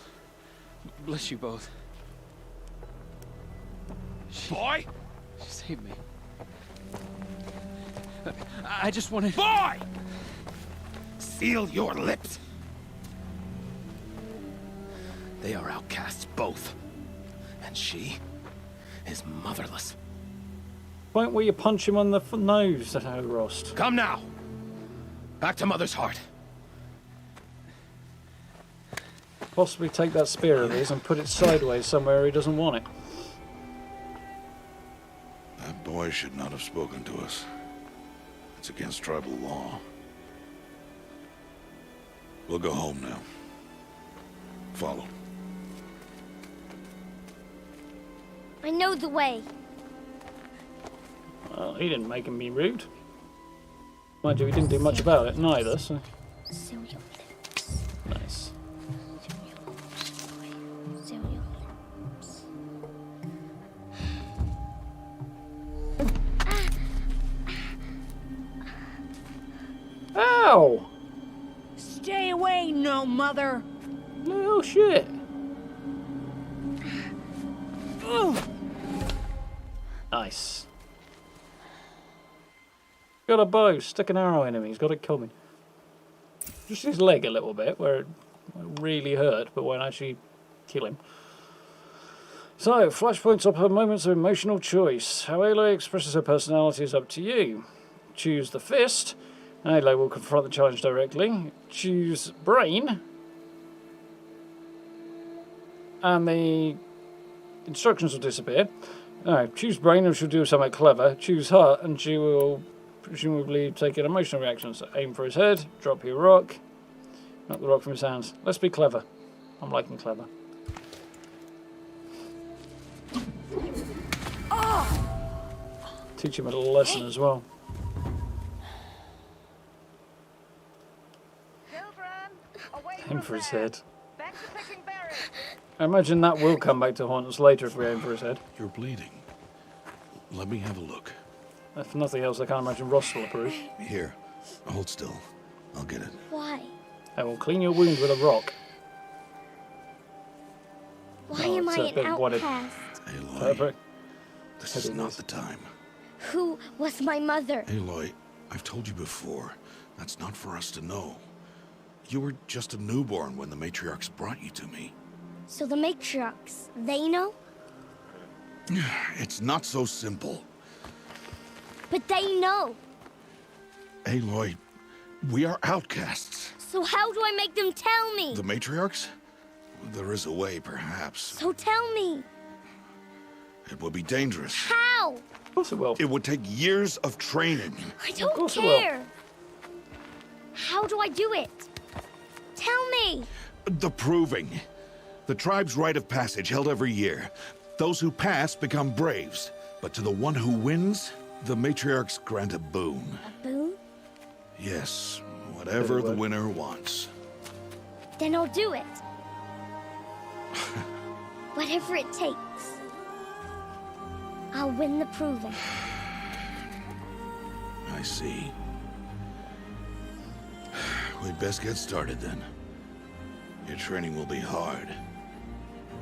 Bless you both. Boy! She saved me. I just wanted... Boy! Seal your lips. They are outcasts, both. And she is motherless. Point where you punch him on the nose, Rost. Come now. Back to Mother's heart. Possibly take that spear of his and put it sideways somewhere he doesn't want it. That boy should not have spoken to us. It's against tribal law. We'll go home now. Follow. I know the way. Well, he didn't make him be rude. Mind you, he didn't do much about it neither, so... Seal your lips. Nice. Seal your lips. Ow! Stay away, no mother. No shit. Nice. Got a bow, stick an arrow in him, he's got it coming. Just his leg a little bit, where it really hurt, but won't actually kill him. So, flashpoints up her moments of emotional choice. How Aloy expresses her personality is up to you. Choose the fist. Aloy will confront the challenge directly. Choose brain. And the instructions will disappear. Alright, choose brain and she'll do something clever. Choose heart and she will presumably take an emotional reaction. So aim for his head, drop your rock, knock the rock from his hands. Let's be clever. I'm liking clever. Teach him a little lesson as well. Aim for his head. I imagine that will come back to haunt us later if we aim for his head. You're bleeding. Let me have a look. If nothing else, I can't imagine Ross will approve. Here, hold still. I'll get it. Why? I will clean your wound with a rock. Why Oh, am it's I a an bit what it- outcast? Aloy, Perfect. this is not the time. Who was my mother? Aloy, I've told you before, that's not for us to know. You were just a newborn when the matriarchs brought you to me. So the matriarchs, they know? It's not so simple. But they know. Aloy, we are outcasts. So how do I make them tell me? The matriarchs? There is a way, perhaps. So tell me. It would be dangerous. How? Of course it will. It would take years of training. I don't care. How do I do it? Tell me. The proving. The tribe's rite of passage held every year. Those who pass become braves. But to the one who wins, the matriarchs grant a boon. A boon? Yes, whatever the winner wants. Then I'll do it. Whatever it takes. I'll win the proving. I see. We'd best get started then. Your training will be hard.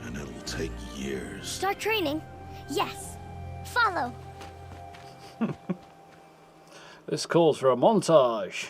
And it'll take years. Start training? Yes. Follow. This calls for a montage.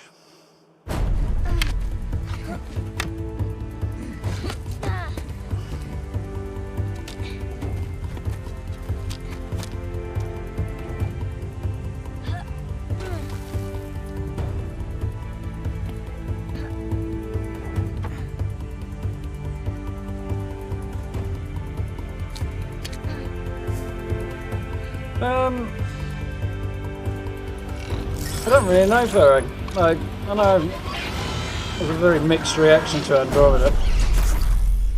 I don't really know, Ferry. I know there's a very mixed reaction to Andromeda.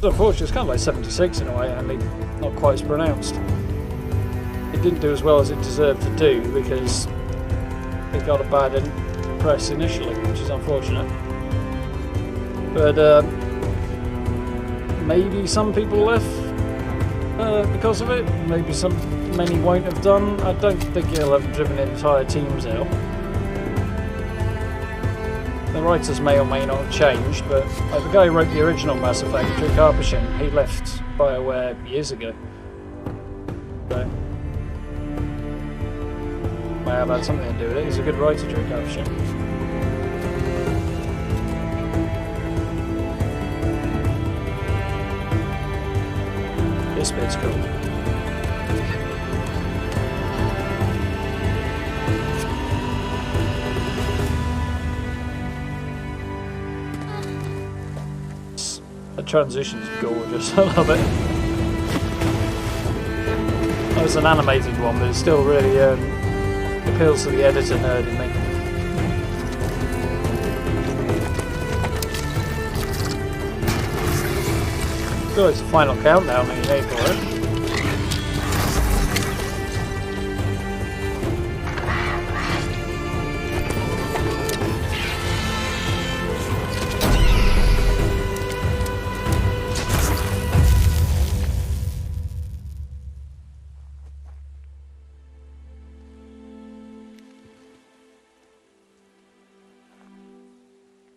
Unfortunately, it's kind of like 76 in a way, only not quite as pronounced. It didn't do as well as it deserved to do because it got a bad press initially, which is unfortunate. But maybe some people left because of it. Maybe many won't have done. I don't think he'll have driven entire teams out. The writers may or may not have changed, but the guy who wrote the original Mass Effect, Rick Carpachin, he left BioWare years ago. So, may have had something to do with it. He's a good writer, Rick Carpachin. This bit's cool. The transition's gorgeous. I love it. Oh, it's an animated one, but it still really appeals to the editor nerd in me. Oh, it's the final countdown that you need for it.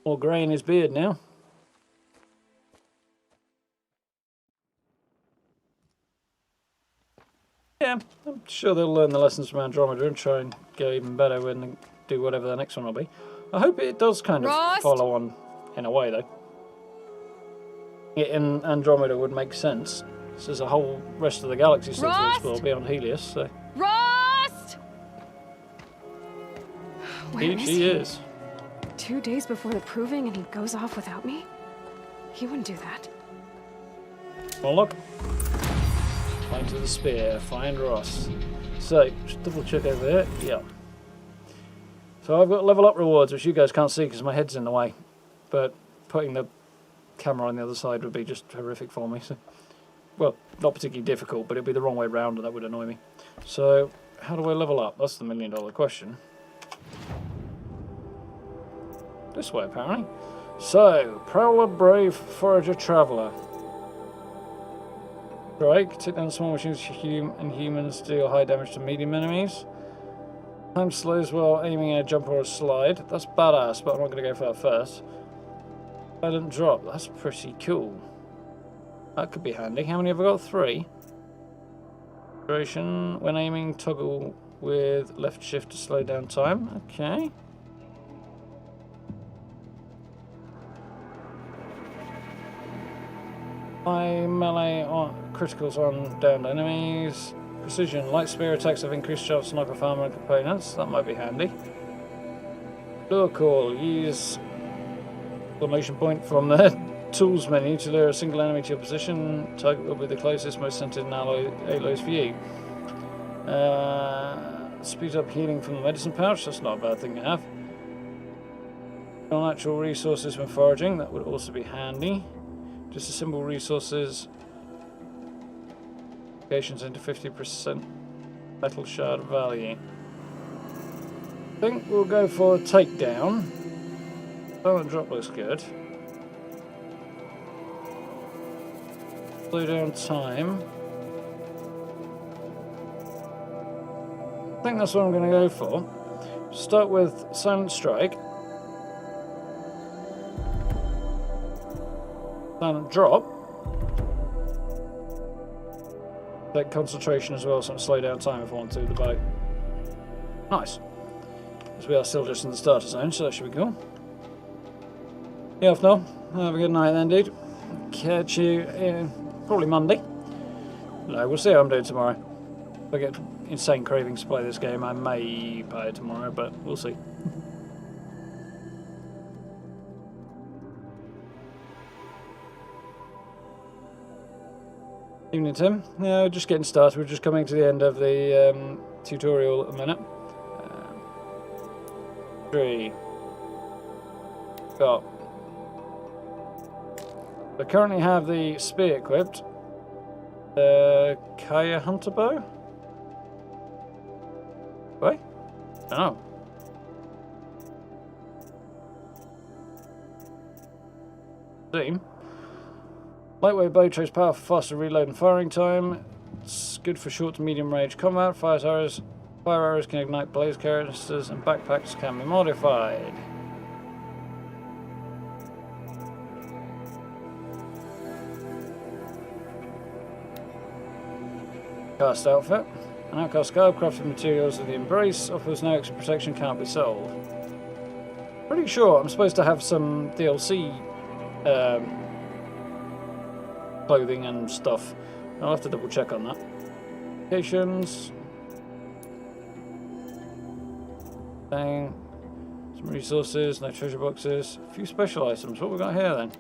More grey in his beard now. Yeah, I'm sure they'll learn the lessons from Andromeda and try and go even better when they do whatever the next one will be. I hope it does kind of follow on in a way, though. It in Andromeda would make sense. This is a whole rest of the galaxy still to explore beyond Helios, so... Rost! Where She is. 2 days before the proving and he goes off without me? He wouldn't do that. Well, look. Point to the spear, find Ross. So, just double check over there. Yeah. So I've got level up rewards, which you guys can't see because my head's in the way. But putting the camera on the other side would be just horrific for me. So, well, not particularly difficult, but it'd be the wrong way round and that would annoy me. So, how do I level up? That's the million-dollar question. This way, apparently. So, Prowler, Brave, Forager, Traveller. Strike, take down small machines and humans, deal high damage to medium enemies. Time slows while aiming at a jump or a slide. That's badass, but I'm not going to go for that first. Silent drop, that's pretty cool. That could be handy. How many have I got? 3. Duration, when aiming, toggle with left shift to slow down time. Okay. High melee on criticals on downed enemies. Precision. Light spear attacks have increased chance sniper armor and components. That might be handy. Lure call. Use exclamation point from the tools menu to lure a single enemy to your position. Target will be the closest, most centered in Aloy's view. Speed up healing from the medicine pouch. That's not a bad thing to have. Non-natural resources when foraging. That would also be handy. Disassemble resources. Locations into 50% metal shard value. I think we'll go for a takedown. Silent drop looks good. Slow down time. I think that's what I'm going to go for. Start with Silent Strike. Silent Drop. Take concentration as well, so I can slow down time if I want to with the bow. Nice. Because we are still just in the starter zone, so that should be cool. Yeah, off now. Have a good night then, dude. Catch you probably Monday. No, we'll see how I'm doing tomorrow. If I get insane cravings to play this game, I may play it tomorrow, but we'll see. Evening, Tim. Yeah, we're just getting started. We're just coming to the end of the tutorial at the minute. 3. Got. I currently have the spear equipped. Kaya Hunter Bow? Wait? Oh. Steam. Lightweight bow trays powerful, faster reload and firing time. It's good for short to medium range combat. Fire arrows can ignite blaze canisters, and backpacks can be modified. Outcast outfit. An Outcast garb crafted materials of the Embrace offers no extra protection, can't be sold. Pretty sure I'm supposed to have some DLC clothing and stuff. I'll have to double check on that. Locations. Thing. Some resources, no treasure boxes. A few special items. What we got here then?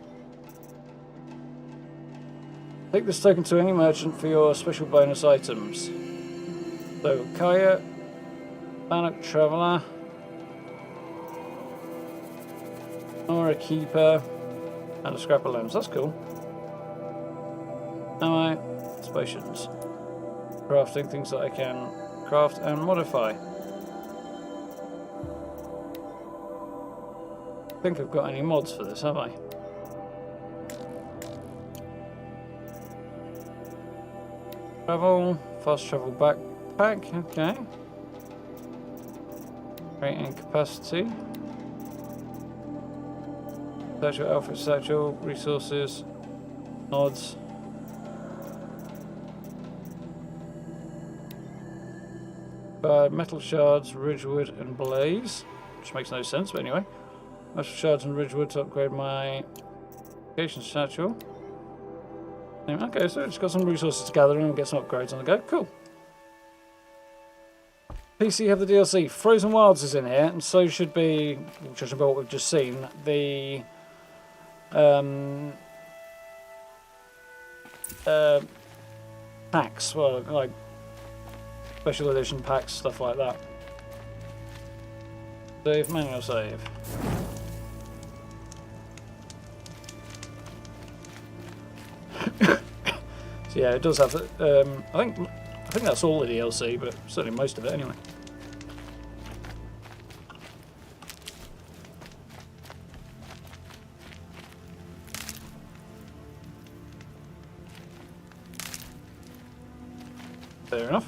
Take this token to any merchant for your special bonus items. So, Kaya, Bannock Traveller, or a Keeper, and a Scrap of Limbs. That's cool. Ammo, potions. Crafting, things that I can craft and modify. I think I've got any mods for this, have I? Travel, fast travel backpack, okay. Weight and capacity. Satchel, outfit satchel, resources, mods. Metal shards, ridgewood and blaze, which makes no sense, but anyway. Metal shards and ridgewood to upgrade my location satchel. Okay, so it's got some resources to gather and get some upgrades on the go. Cool. PC have the DLC. Frozen Wilds is in here, and so should be, judging by what we've just seen, the packs, well, like special edition packs, stuff like that. Save, manual save. So yeah, it does have. I think that's all the DLC, but certainly most of it anyway. Fair enough.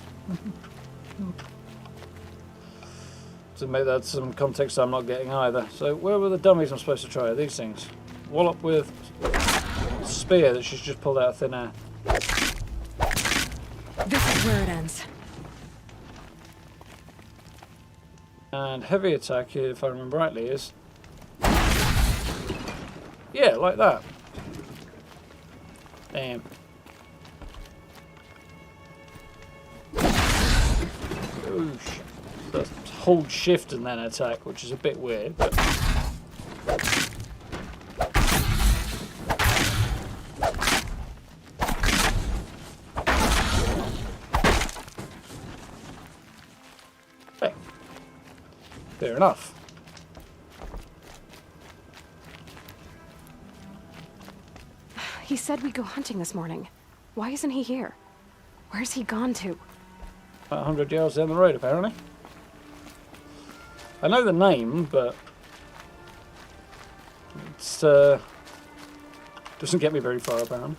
To make that some context I'm not getting either. So where were the dummies I'm supposed to try? These things. Wallop with spear that she's just pulled out of thin air. This is where it ends. And heavy attack, if I remember rightly, is... yeah, like that. Damn. Oosh. That's hold shift and then attack, which is a bit weird. But... Hey. Fair enough. He said we'd go hunting this morning. Why isn't he here? Where's he gone to? About 100 yards down the road, apparently. I know the name, but it's doesn't get me very far, apparently.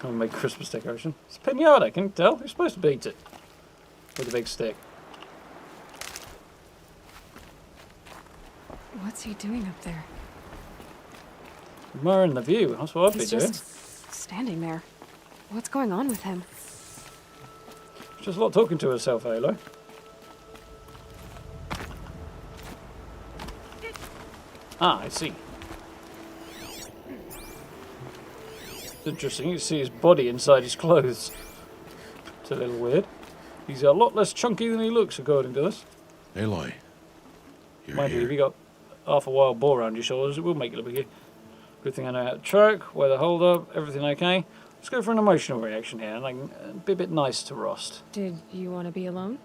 I'll make Christmas decoration. It's a pinata, can you tell? You're supposed to beat it with a big stick. What's he doing up there? Admiring the view. That's what I'd be doing. Just standing there. What's going on with him? Just a lot talking to herself, Aloy. Ah, I see. It's interesting. You see his body inside his clothes. It's a little weird. He's a lot less chunky than he looks, according to this. Aloy, you're Mind you, here. if you got half a wild boar around your shoulders, it will make it look big. Good thing I know how to track, where to hold up, everything okay. Let's go for an emotional reaction here, and I can be a bit nice to Rost. Did you want to be alone?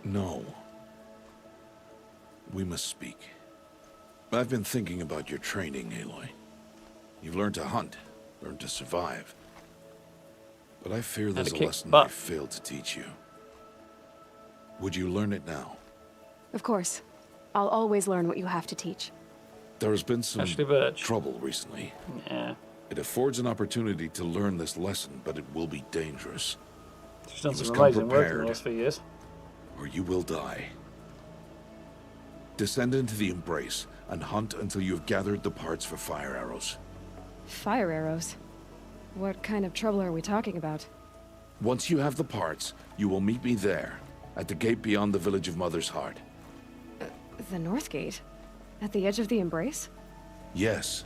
No. We must speak. I've been thinking about your training, Aloy. You've learned to hunt, learned to survive. But I fear there's a lesson I failed to teach you. Would you learn it now? Of course. I'll always learn what you have to teach. There has been some trouble recently. Yeah. It affords an opportunity to learn this lesson, but it will be dangerous. She's done some amazing work in the last few years. Or you will die. Descend into the Embrace and hunt until you have gathered the parts for fire arrows. Fire arrows? What kind of trouble are we talking about? Once you have the parts, you will meet me there, at the gate beyond the village of Mother's Heart. The North Gate? At the edge of the Embrace? Yes.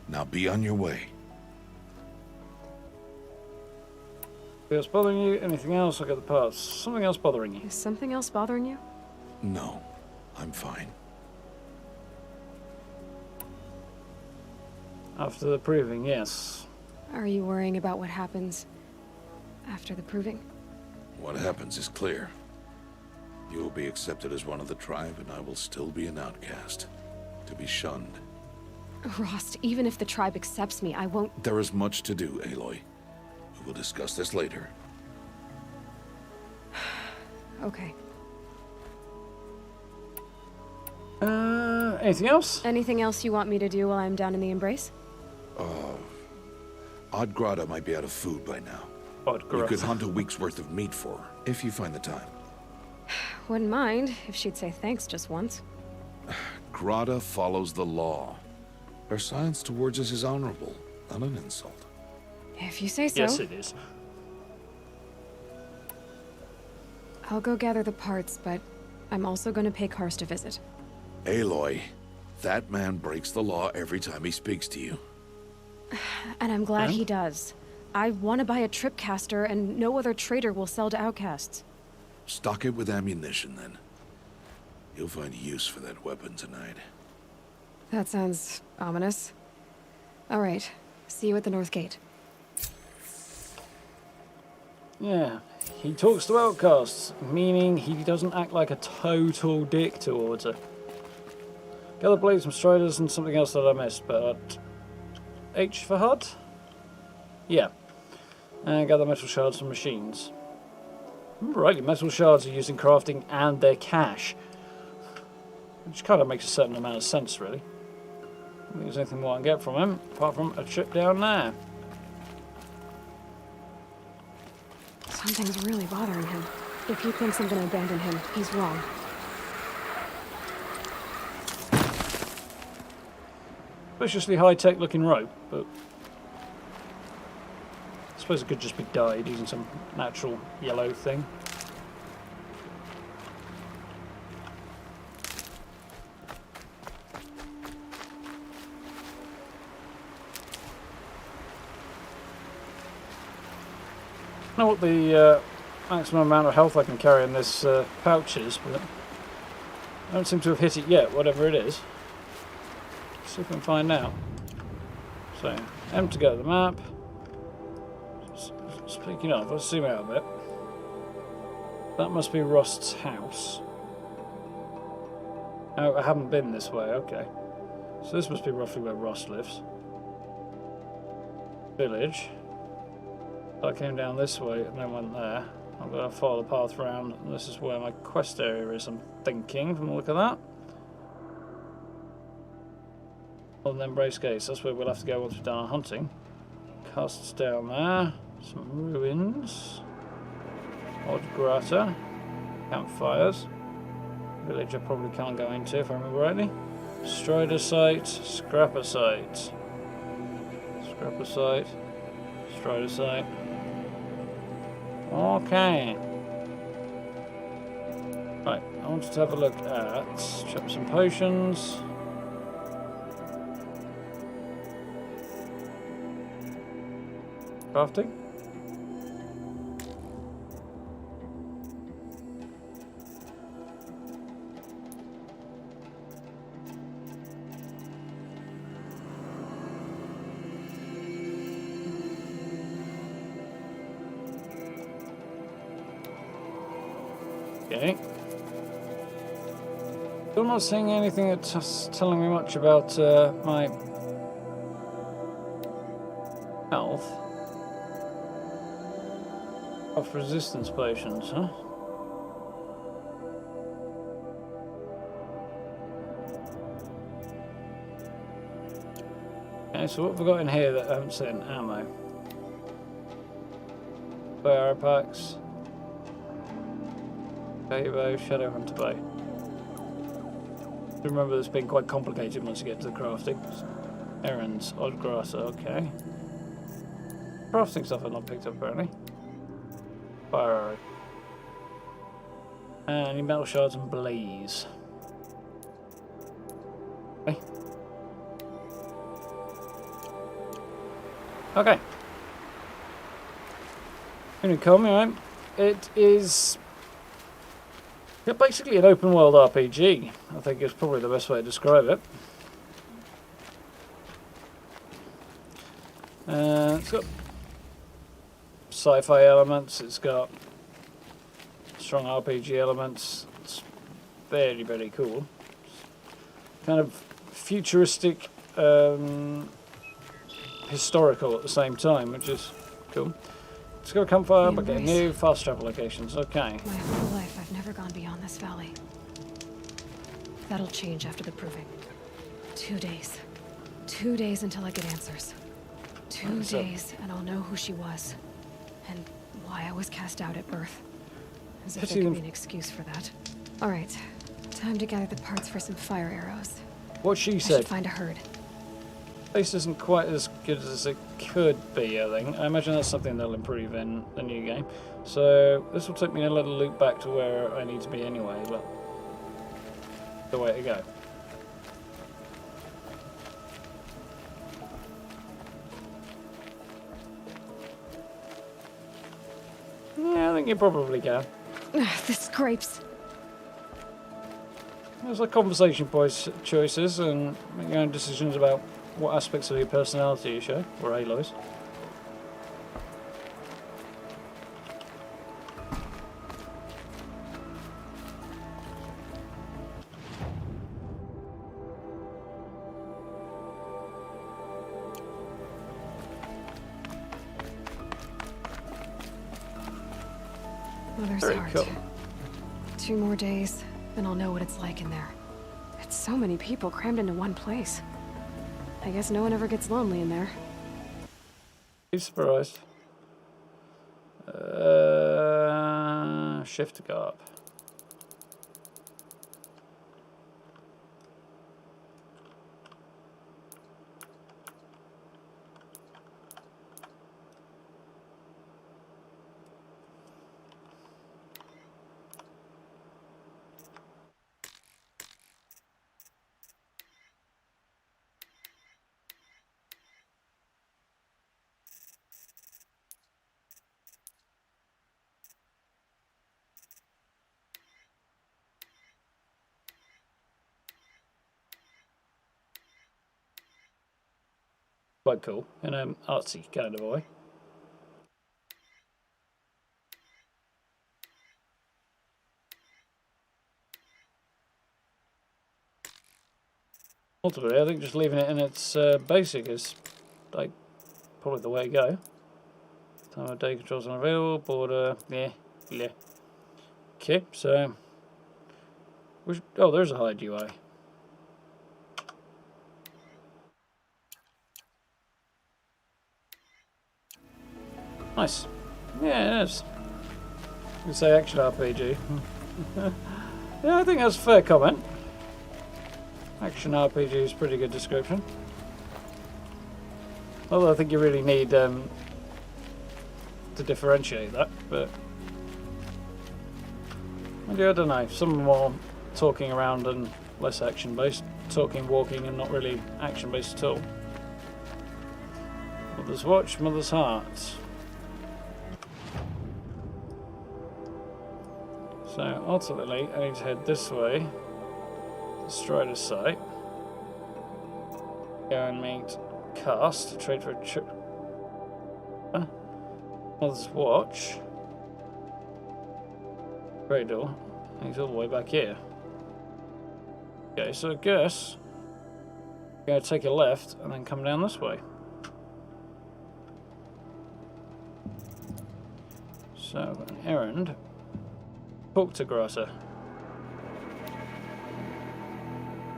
Now be on your way. What's bothering you? Anything else? I got the parts. Something else bothering you? Is something else bothering you? No. I'm fine. After the proving, yes. Are you worrying about what happens after the proving? What happens is clear. You will be accepted as one of the tribe, and I will still be an outcast. To be shunned. Rost, even if the tribe accepts me, I won't... There is much to do, Aloy. We will discuss this later. Okay. Anything else? Anything else you want me to do while I'm down in the Embrace? Odd Grata might be out of food by now. Odd Grata. You could hunt a week's worth of meat for her, if you find the time. Wouldn't mind if she'd say thanks just once. Grata follows the law. Her silence towards us is honorable, not an insult. If you say so. Yes, it is. I'll go gather the parts, but I'm also going to pay Karst a visit. Aloy, that man breaks the law every time he speaks to you. And I'm glad he does. I want to buy a tripcaster, and no other trader will sell to outcasts. Stock it with ammunition, then. You'll find use for that weapon tonight. That sounds ominous. All right. See you at the North Gate. Yeah. He talks to outcasts, meaning he doesn't act like a total dick towards her. Gather blades from striders and something else that I missed, but... H for HUD? Yeah. And gather metal shards from machines. Right, metal shards are used in crafting and they're cash. Which kind of makes a certain amount of sense, really. I don't think there's anything more I can get from him, apart from a trip down there. Something's really bothering him. If he thinks I'm gonna abandon him, he's wrong. Suspiciously high-tech looking rope, but... I suppose it could just be dyed using some natural yellow thing. I don't know what the maximum amount of health I can carry in this pouch is, but I don't seem to have hit it yet, whatever it is. See if we can find out. So, M to go to the map. Speaking of, let's zoom out a bit. That must be Rost's house. Oh, I haven't been this way, okay. So this must be roughly where Rost lives. Village. I came down this way and then went there. I'm going to follow the path around, and this is where my quest area is, I'm thinking, from the look of that. Well, then Embrace Gates, that's where we'll have to go once we've done our hunting. Casts down there. Some ruins. Odd grata. Campfires. Village I probably can't go into if I remember rightly. Strider site. Scrapper site. Scrapper site. Strider site. Okay. Right, I wanted to have a look at chop some potions. Crafting. Okay. Still not seeing anything that's telling me much about my health. Of resistance potions, huh? Okay, so what have we got in here that I haven't seen? Ammo. Fire packs. Bow, Shadow Hunter bow. Remember this being quite complicated once you get to the crafting. Errands, odd grass, okay. Crafting stuff I've not picked up apparently. Fire arrow. And metal shards and blaze. Okay. Okay. Unicom, right? It is basically an open world RPG. I think is probably the best way to describe it. It's got sci-fi elements, it's got strong RPG elements, it's very, very cool. Kind of futuristic, historical at the same time, which is cool. It's got a campfire, but getting new fast travel locations, okay. My whole life I've never gone beyond this valley. That'll change after the proving. 2 days. 2 days until I get answers. 2 days, and I'll know who she was. And why I was cast out at birth. As if there could be an excuse for that. Alright, time to gather the parts for some fire arrows. What she I said. should find a herd. This isn't quite as good as it could be, I think. I imagine that's something they'll improve in the new game. So, this will take me a little loop back to where I need to be anyway, but the way to go. Yeah, I think you probably can. The scrapes. There's like conversation choices and make your own decisions about what aspects of your personality you show, or Aloy's. Mother's Very heart. cool. 2 more days, then I'll know what it's like in there. It's so many people crammed into one place. I guess no one ever gets lonely in there. Be surprised. Shift to go up. Quite cool in an artsy kind of a way. Ultimately, I think just leaving it in its basic is like probably the way to go. Time of day controls unavailable. Border, yeah. Okay, so oh, there's a hide UI. Nice. Yeah, it is. You say action RPG. Yeah, I think that's a fair comment. Action RPG is a pretty good description. Although I think you really need to differentiate that, but I don't know. Some are more talking around and less action based. Talking, walking, and not really action based at all. Mother's watch, mother's heart. So ultimately, I need to head this way. Strider's site. Go and meet Cast. Trade for a chip. Mother's watch. Trade door. He's all the way back here. Okay, so I guess I'm going to take a left and then come down this way. So, I've got an errand. Talk to Grasser.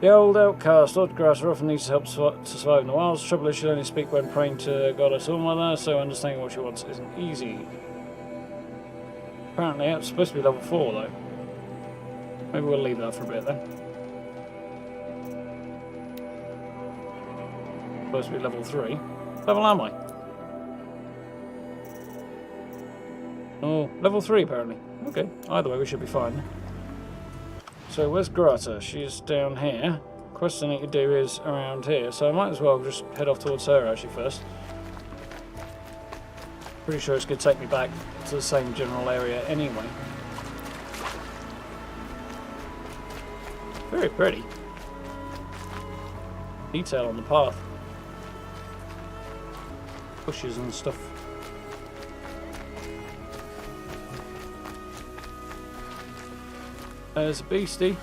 The old Outcast, Lord Grasser often needs help to survive in the wilds. Trouble is, she'll only speak when praying to Goddess All-Mother, so understanding what she wants isn't easy. Apparently, it's supposed to be level 4, though. Maybe we'll leave that for a bit, then. Supposed to be level 3. Level am I? Oh, level 3, apparently. Okay, either way, we should be fine. So where's Grata? She's down here. Quest I need to do is around here, so I might as well just head off towards her actually first. Pretty sure it's going to take me back to the same general area anyway. Very pretty. Detail on the path. Bushes and stuff. There's a beastie.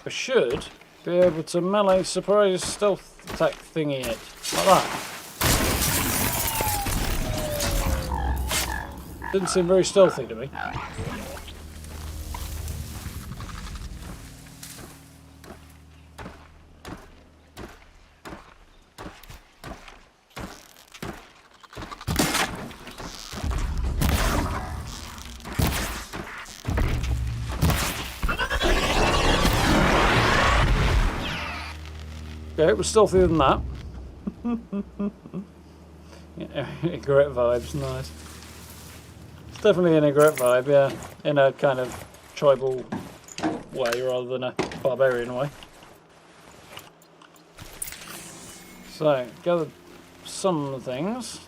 I should be able to melee surprise stealth attack thingy it. Like that. Didn't seem very stealthy to me. Okay, it was stealthier than that. Yeah, great vibes, nice. Definitely an Egret vibe, yeah, in a kind of tribal way rather than a barbarian way. So, gathered some things.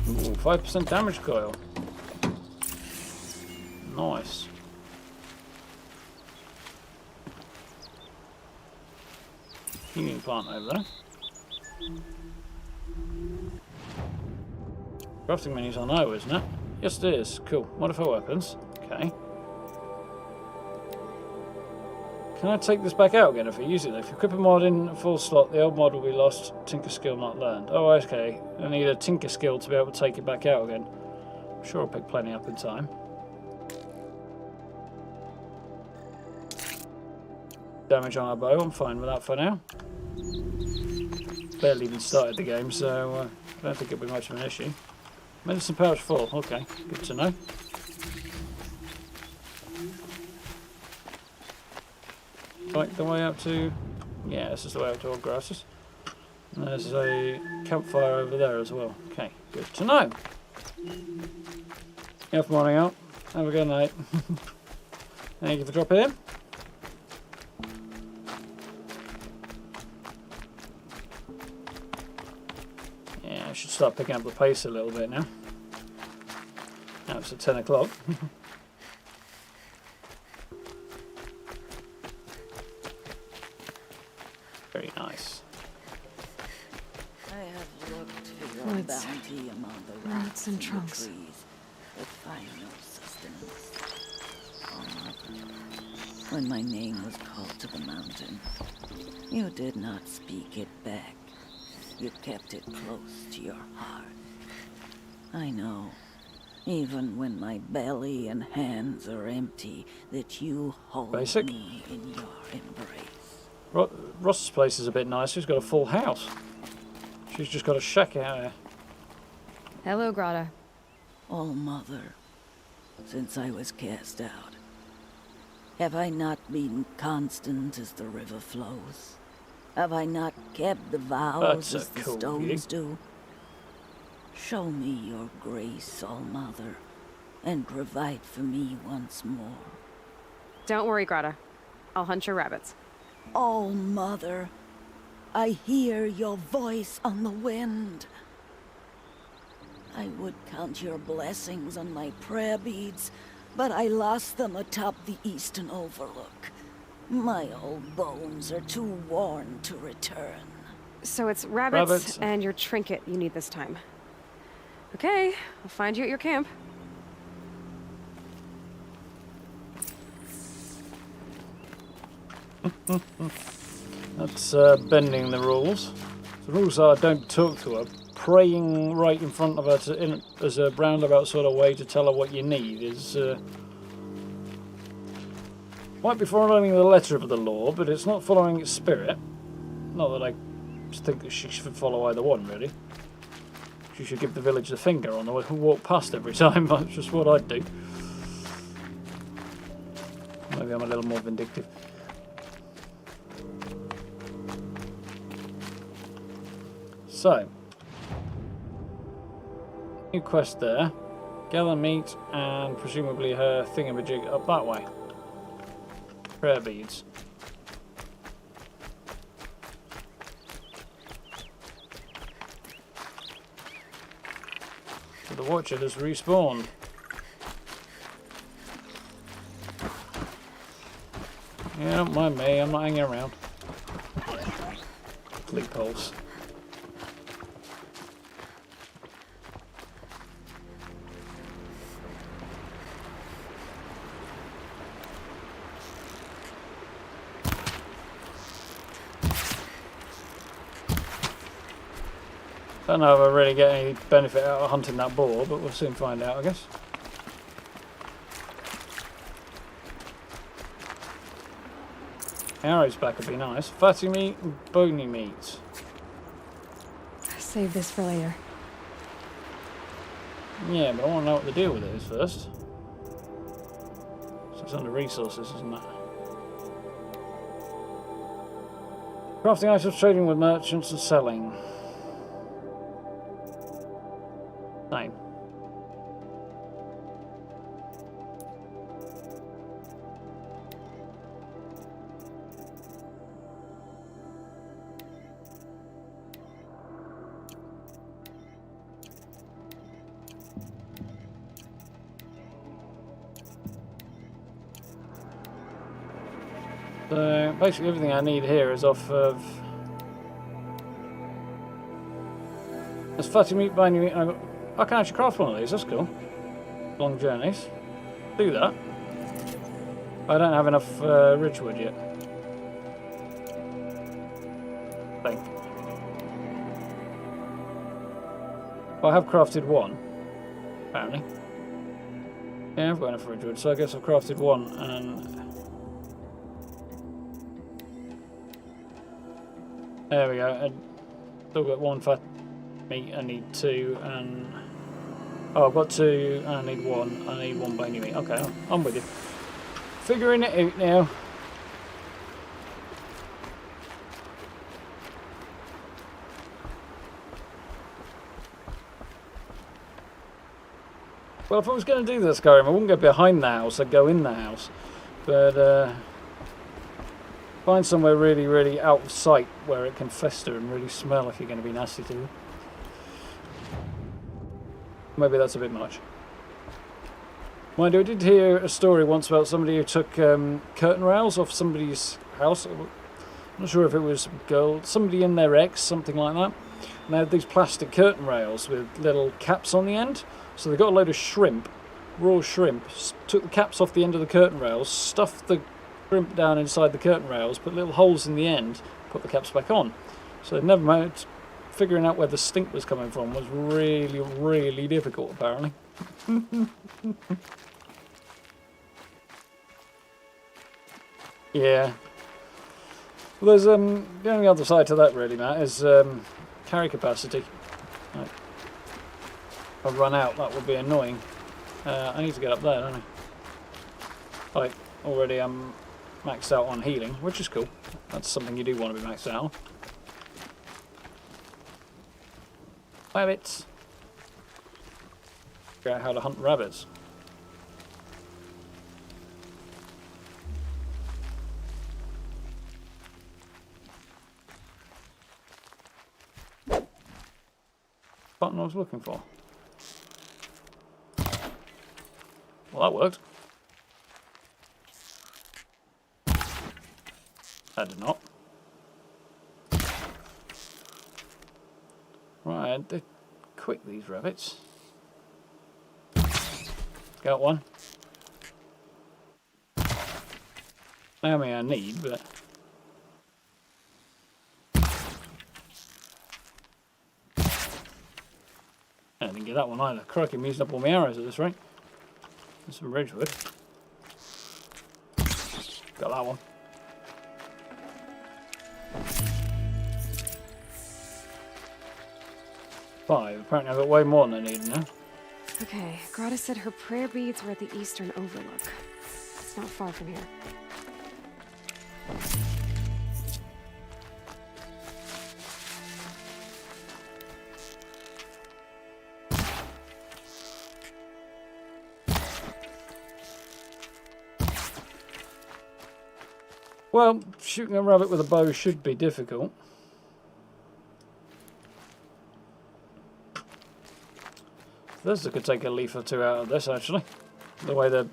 Ooh, 5% damage coil. Nice. Healing plant over there. Crafting menu's on O, isn't it? Yes, it is. Cool. Modify weapons. Okay. Can I take this back out again if I use it? If you equip a mod in a full slot, the old mod will be lost. Tinker skill not learned. Oh, okay. I need a tinker skill to be able to take it back out again. I'm sure I'll pick plenty up in time. Damage on our bow. I'm fine with that for now. Barely even started the game, so I don't think it'll be much of an issue. Medicine pouch full, okay, good to know. Right, the way up to... yeah, this is the way up to Old Grasses. And there's a campfire over there as well. Okay, good to know. Enough morning out. Have a good night. Thank you for dropping in. Yeah, I should start picking up the pace a little bit now. Now it's at 10 o'clock. Very nice. I have looked for your Woods, bounty among the roots rocks and trunks. the trees, but find no sustenance. Oh, Mother, when my name was called to the mountain, you did not speak it back. You kept it close to your heart. I know, even when my belly and hands are empty, that you hold Basic. me in your embrace. Ross's place is a bit nicer. She's got a full house. She's just got a shack out there. Hello, Grata. Oh, Mother, since I was cast out, have I not been constant as the river flows? Have I not kept the vows That's as the cool stones do? Show me your grace, All Mother, and provide for me once more. Don't worry, Grata. I'll hunt your rabbits. All Mother, I hear your voice on the wind. I would count your blessings on my prayer beads, but I lost them atop the eastern overlook. My old bones are too worn to return. So it's rabbits and your trinket you need this time. Okay, I'll find you at your camp. That's bending the rules. The rules are don't talk to her. Praying right in front of her as a roundabout sort of way to tell her what you need is... might be following the letter of the law, but it's not following its spirit. Not that I think that she should follow either one, really. She should give the village the finger on the way who walk past every time. That's just what I'd do. Maybe I'm a little more vindictive. So, new quest there. Gather meat and presumably her thingamajig up that way. Prayer beads. So the Watcher has respawned. Yeah, don't mind me, I'm not hanging around. Loopholes. Don't know if I really get any benefit out of hunting that boar, but we'll soon find out, I guess. Arrow's back would be nice. Fatty meat and bony meat. Save this for later. Yeah, but I want to know what the deal with it is first. So it's under resources, isn't it? Crafting items, trading with merchants and selling. Same. So basically everything I need here is off of... There's fatty meat, bony meat, I can actually craft one of these, that's cool. Long journeys. Do that. I don't have enough ridgewood yet. Thing. Well, I have crafted one, apparently. Yeah, I've got enough ridgewood, so I guess I've crafted one and... There we go. I've still got one fat meat, I need two, and... Oh, I've got two, and I need one. I need one bony meat. Okay, I'm with you. Figuring it out now. Well, if I was going to do this, Skyrim, I wouldn't go behind the house, I'd go in the house. But find somewhere really, really out of sight where it can fester and really smell if you're going to be nasty to it. Maybe that's a bit much. Mind you, I did hear a story once about somebody who took curtain rails off somebody's house. I'm not sure if it was a girl, somebody in their ex, something like that. And they had these plastic curtain rails with little caps on the end. So they got a load of shrimp, raw shrimp, took the caps off the end of the curtain rails, stuffed the shrimp down inside the curtain rails, put little holes in the end, put the caps back on. So they'd never managed. Figuring out where the stink was coming from was really, really difficult, apparently. Yeah. Well, there's the only other side to that, really, Matt, is carry capacity. Right. If I run out, that would be annoying. I need to get up there, don't I? Like, already I'm maxed out on healing, which is cool. That's something you do want to be maxed out on. Rabbits. Figure out how to hunt rabbits. Button I was looking for. Well, that worked. That did not. Right, they're quick, these rabbits. Got one. How many I need, but... I didn't get that one either. Crikey, I'm using up all my arrows at this rate. There's some Ridgewood. Got that one. Five. Apparently I've got way more than I need now. Okay, Grata said her prayer beads were at the eastern overlook. It's not far from here. Well, shooting a rabbit with a bow should be difficult. This could take a leaf or two out of this, actually. The way the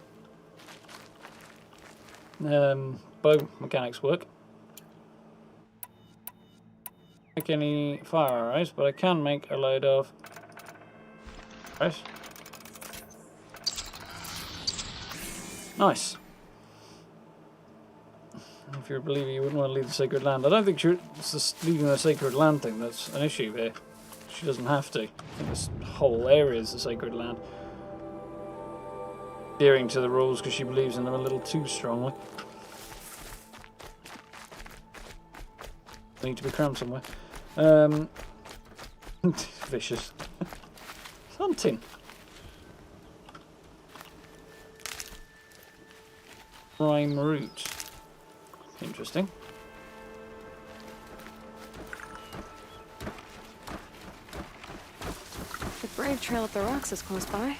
bow mechanics work. Make any fire arrows, but I can make a load of arrows. Nice. If you're a believer, you wouldn't want to leave the sacred land. I don't think it's just leaving the sacred land thing that's an issue here. She doesn't have to. I think this whole area is the sacred land. Adhering to the rules because she believes in them a little too strongly. They need to be crammed somewhere. Vicious. Hunting. Prime root. Interesting. The brave trail up the rocks is close by.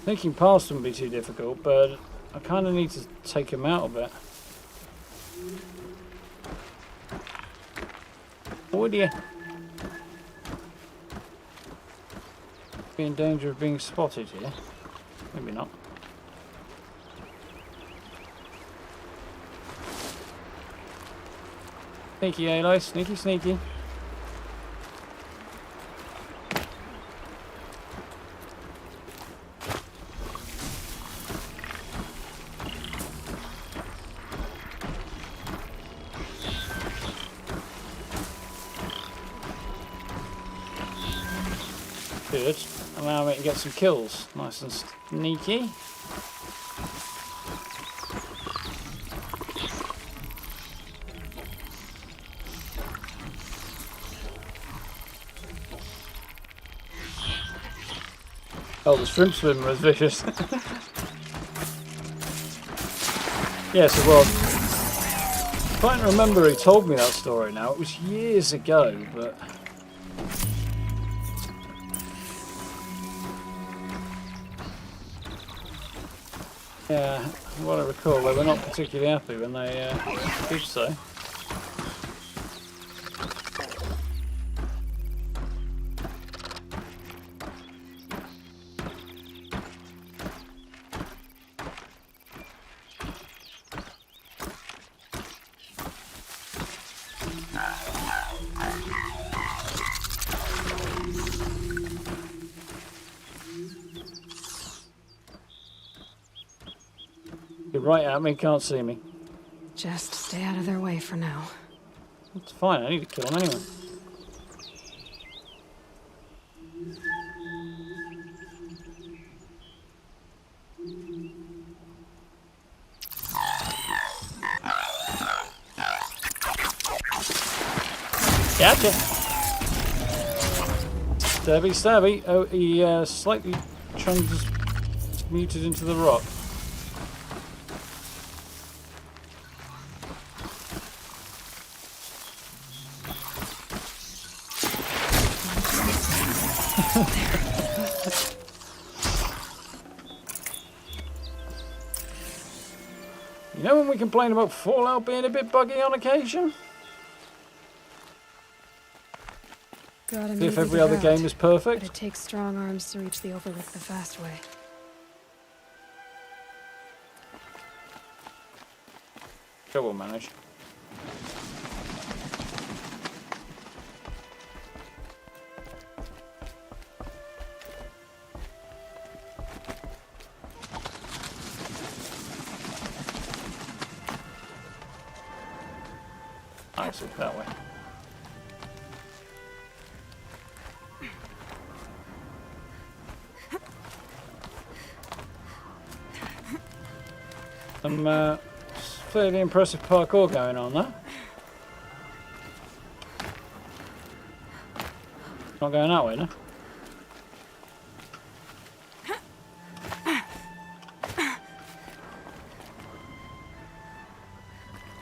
Thinking past wouldn't be too difficult, but I kind of need to take him out a bit. Would you? Be in danger of being spotted here? Maybe not. Sneaky, Aloy. Sneaky, sneaky. Good. Allow me to get some kills. Nice and sneaky. Oh, the shrimp swimmer is vicious. Yes, it was. I'm trying to remember who told me that story now. It was years ago, but... Yeah, what I recall, they were not particularly happy when they did so. You're right at me, can't see me. Just stay out of their way for now. It's fine, I need to kill them anyway. Gotcha! Stabby, stabby. Oh, he slightly transmuted into the rock. You know when we complain about Fallout being a bit buggy on occasion? If every other game is perfect? But it takes strong arms to reach the overlook the fast way. Sure we'll manage. I see, that way. Some fairly impressive parkour going on there. Not going that way, no?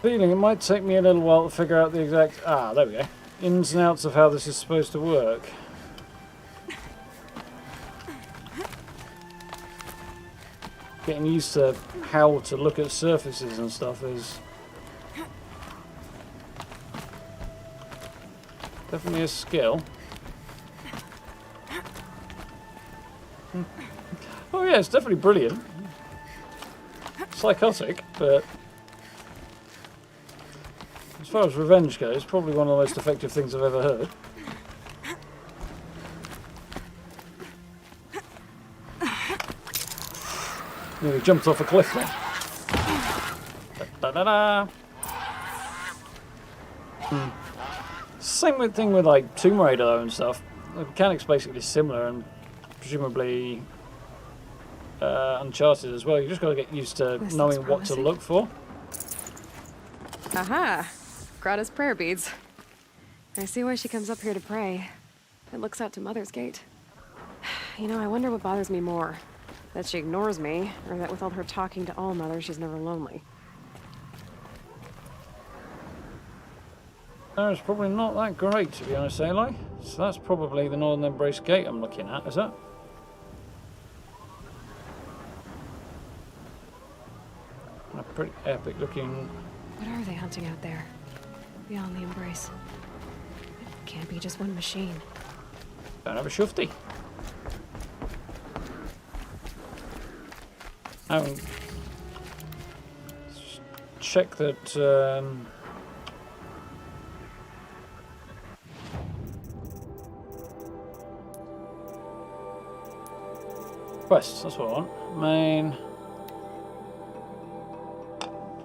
Feeling it might take me a little while to figure out the exact... Ah, there we go. Ins and outs of how this is supposed to work. Getting used to how to look at surfaces and stuff is definitely a skill. Oh yeah, it's definitely brilliant. Psychotic, but as far as revenge goes, probably one of the most effective things I've ever heard. Nearly jumped off a cliff there. Da, da, da, da. Same thing with like Tomb Raider though and stuff. The mechanics basically similar and presumably Uncharted as well. You just got to get used to knowing what to look for. Aha! Grata's prayer beads. I see why she comes up here to pray. It looks out to Mother's Gate. You know, I wonder what bothers me more. That she ignores me, or that with all her talking to all mothers, she's never lonely. It's probably not that great, to be honest, Aloy. So that's probably the Northern Embrace Gate I'm looking at, is that? A pretty epic looking... What are they hunting out there? Beyond the Embrace? It can't be just one machine. Don't have a shufty. Check that quests, that's what I want. Main.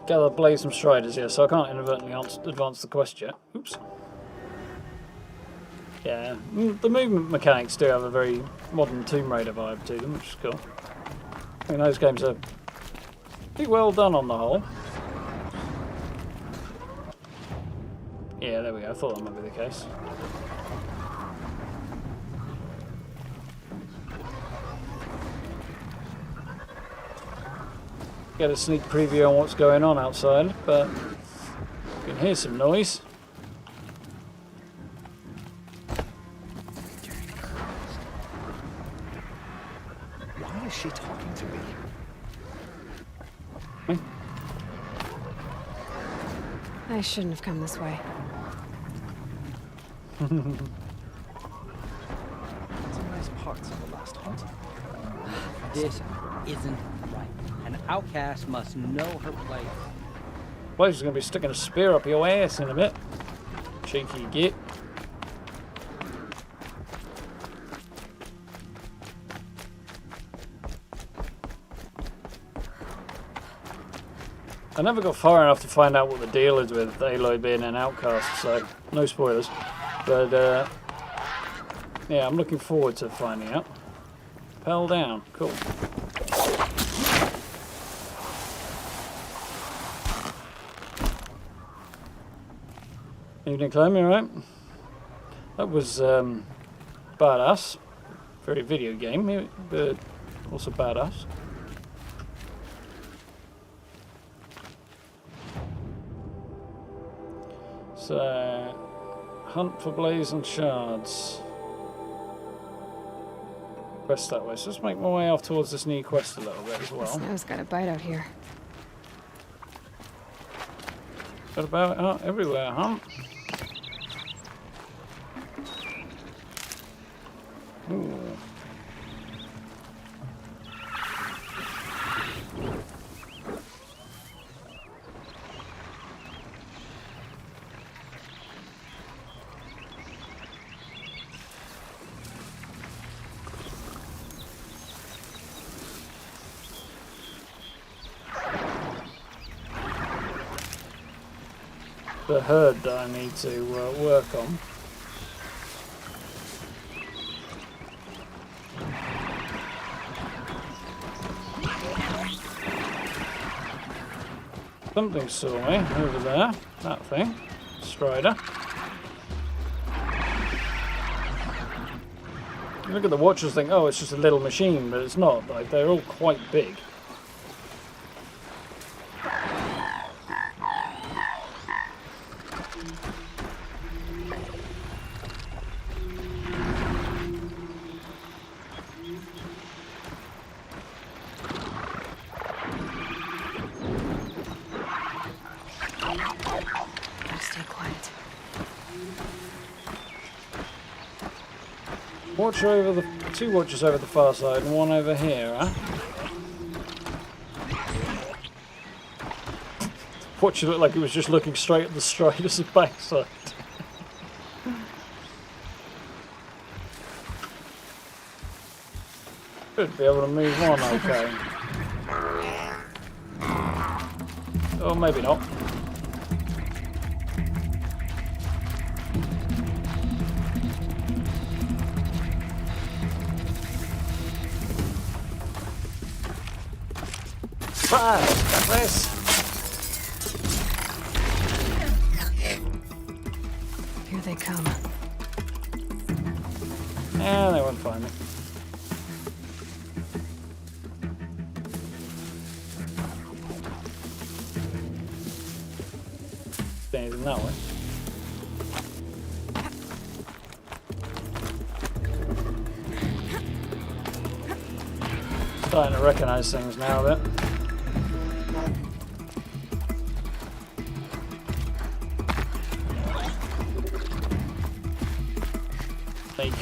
Gather Blazing Striders here, so I can't inadvertently advance the quest yet. Oops. Yeah, the movement mechanics do have a very modern Tomb Raider vibe to them, which is cool. I think those games are pretty well done on the whole. Yeah, there we go. I thought that might be the case. get a sneak preview on what's going on outside, but you can hear some noise. Why is she talking to me? I shouldn't have come this way. Some nice parts of the last hunt. This isn't right. An outcast must know her place. Well, she's going to be sticking a spear up your ass in a bit. Cheeky git. I never got far enough to find out what the deal is with Aloy being an outcast, so no spoilers. But, yeah, I'm looking forward to finding out. Pell down. Cool. Evening, Clem, you alright? That was badass. Very video game, but also badass. So, hunt for blazing shards. Quest that way. So let's make my way off towards this new quest a little bit as well. Snow's got a bite out here. Got about out everywhere, huh? Ooh. The herd that I need to work on. Something saw me over there. That thing. Strider. You look at the watchers, think, oh, it's just a little machine, but it's not. Like, they're all quite big. Watcher over the two watchers over the far side and one over here, huh? Watcher looked like he was just looking straight at the Strider's backside. Should be able to move on, okay. Oh, maybe not. Got this. Here they come. Yeah, they won't find me. Anything that way. Starting to recognize things now a bit.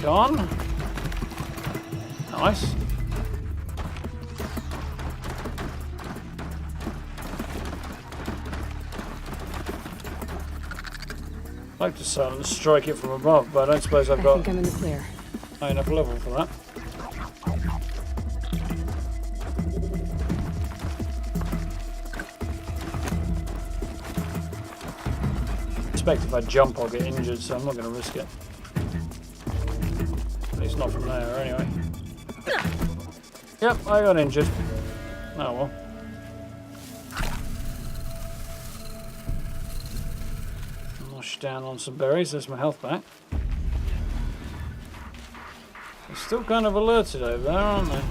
On. Nice. I'd like to strike it from above, but I don't suppose I've got I think I'm in the clear. High enough level for that. I expect if I jump I'll get injured, so I'm not going to risk it. It's not from there anyway. Yep, I got injured. Oh well. Wash down on some berries, there's my health back. They're still kind of alerted over there, aren't they?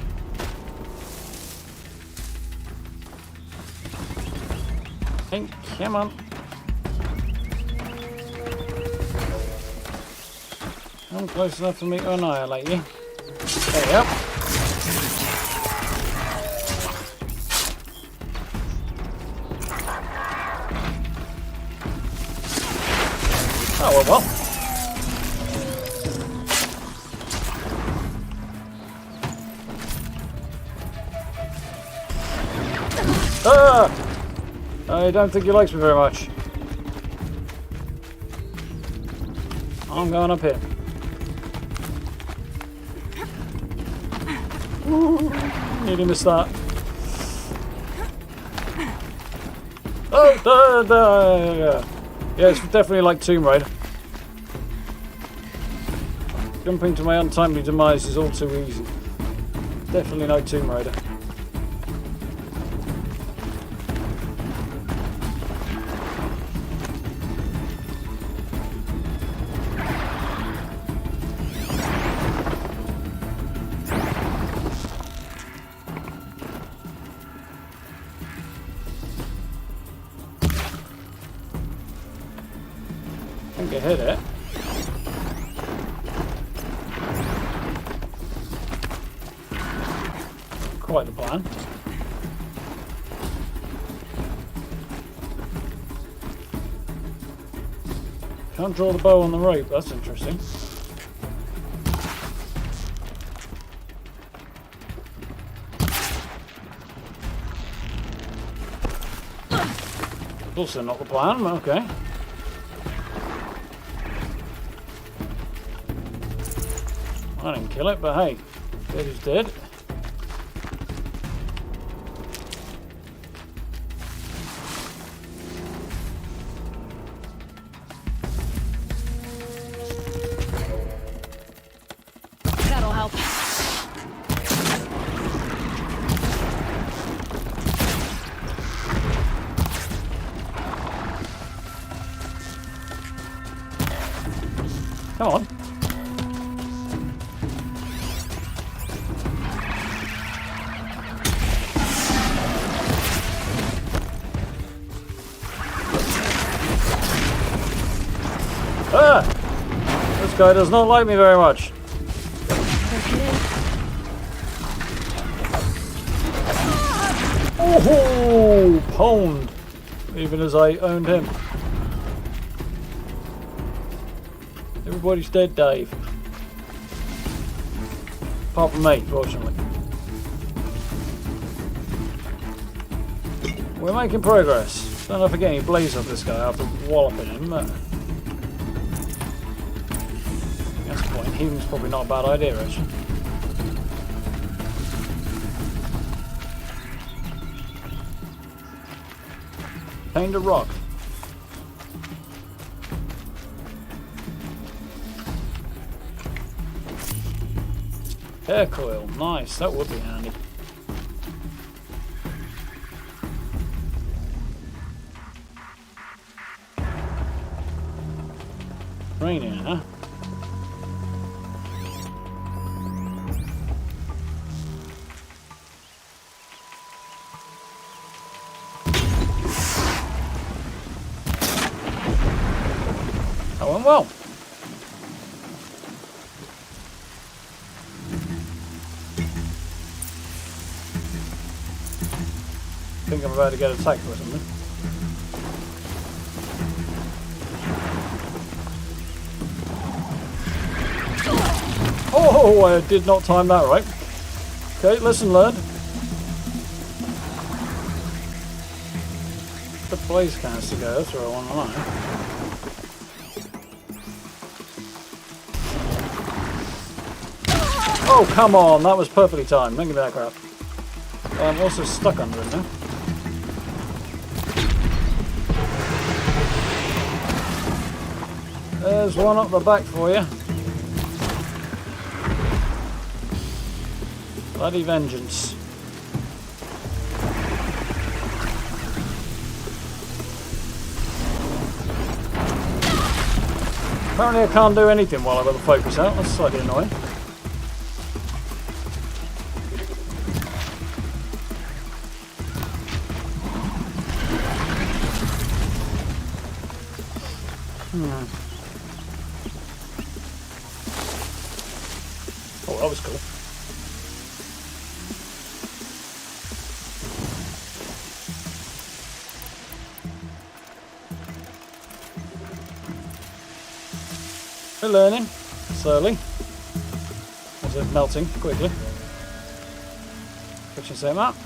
Hey, come on. I'm close enough for me to annihilate you. There you go. Oh, well. Ah! I don't think he likes me very much. I'm going up here. Nearly missed that. Oh, yeah, it's definitely like Tomb Raider. Jumping to my untimely demise is all too easy. Definitely no Tomb Raider. I think I hit it. Quite the plan. Can't draw the bow on the rope, that's interesting. Also not the plan, okay. I didn't kill it, but hey, dead is dead. That'll help. Come on. Ah! This guy does not like me very much. Oh, pwned. Even as I owned him. Everybody's dead, Dave. Apart from me, fortunately. We're making progress. Don't know if I get any blaze off this guy after walloping him, but... that's the point. Healing's probably not a bad idea, actually. Painted a rock. Hair coil, nice, that would be handy. Raining, huh? That went well. I think I'm about to get attacked or something. Oh, I did not time that right. Okay, lesson learned. The blaze canister go, that's where I want to lie. Oh, come on, that was perfectly timed. Don't give me that crap. I'm also stuck under it now. There's one up the back for you. Bloody vengeance. Apparently I can't do anything while I've got the focus out. That's slightly annoying. Oh, that was cool. We're learning slowly. As it's melting quickly. Kitchen same up.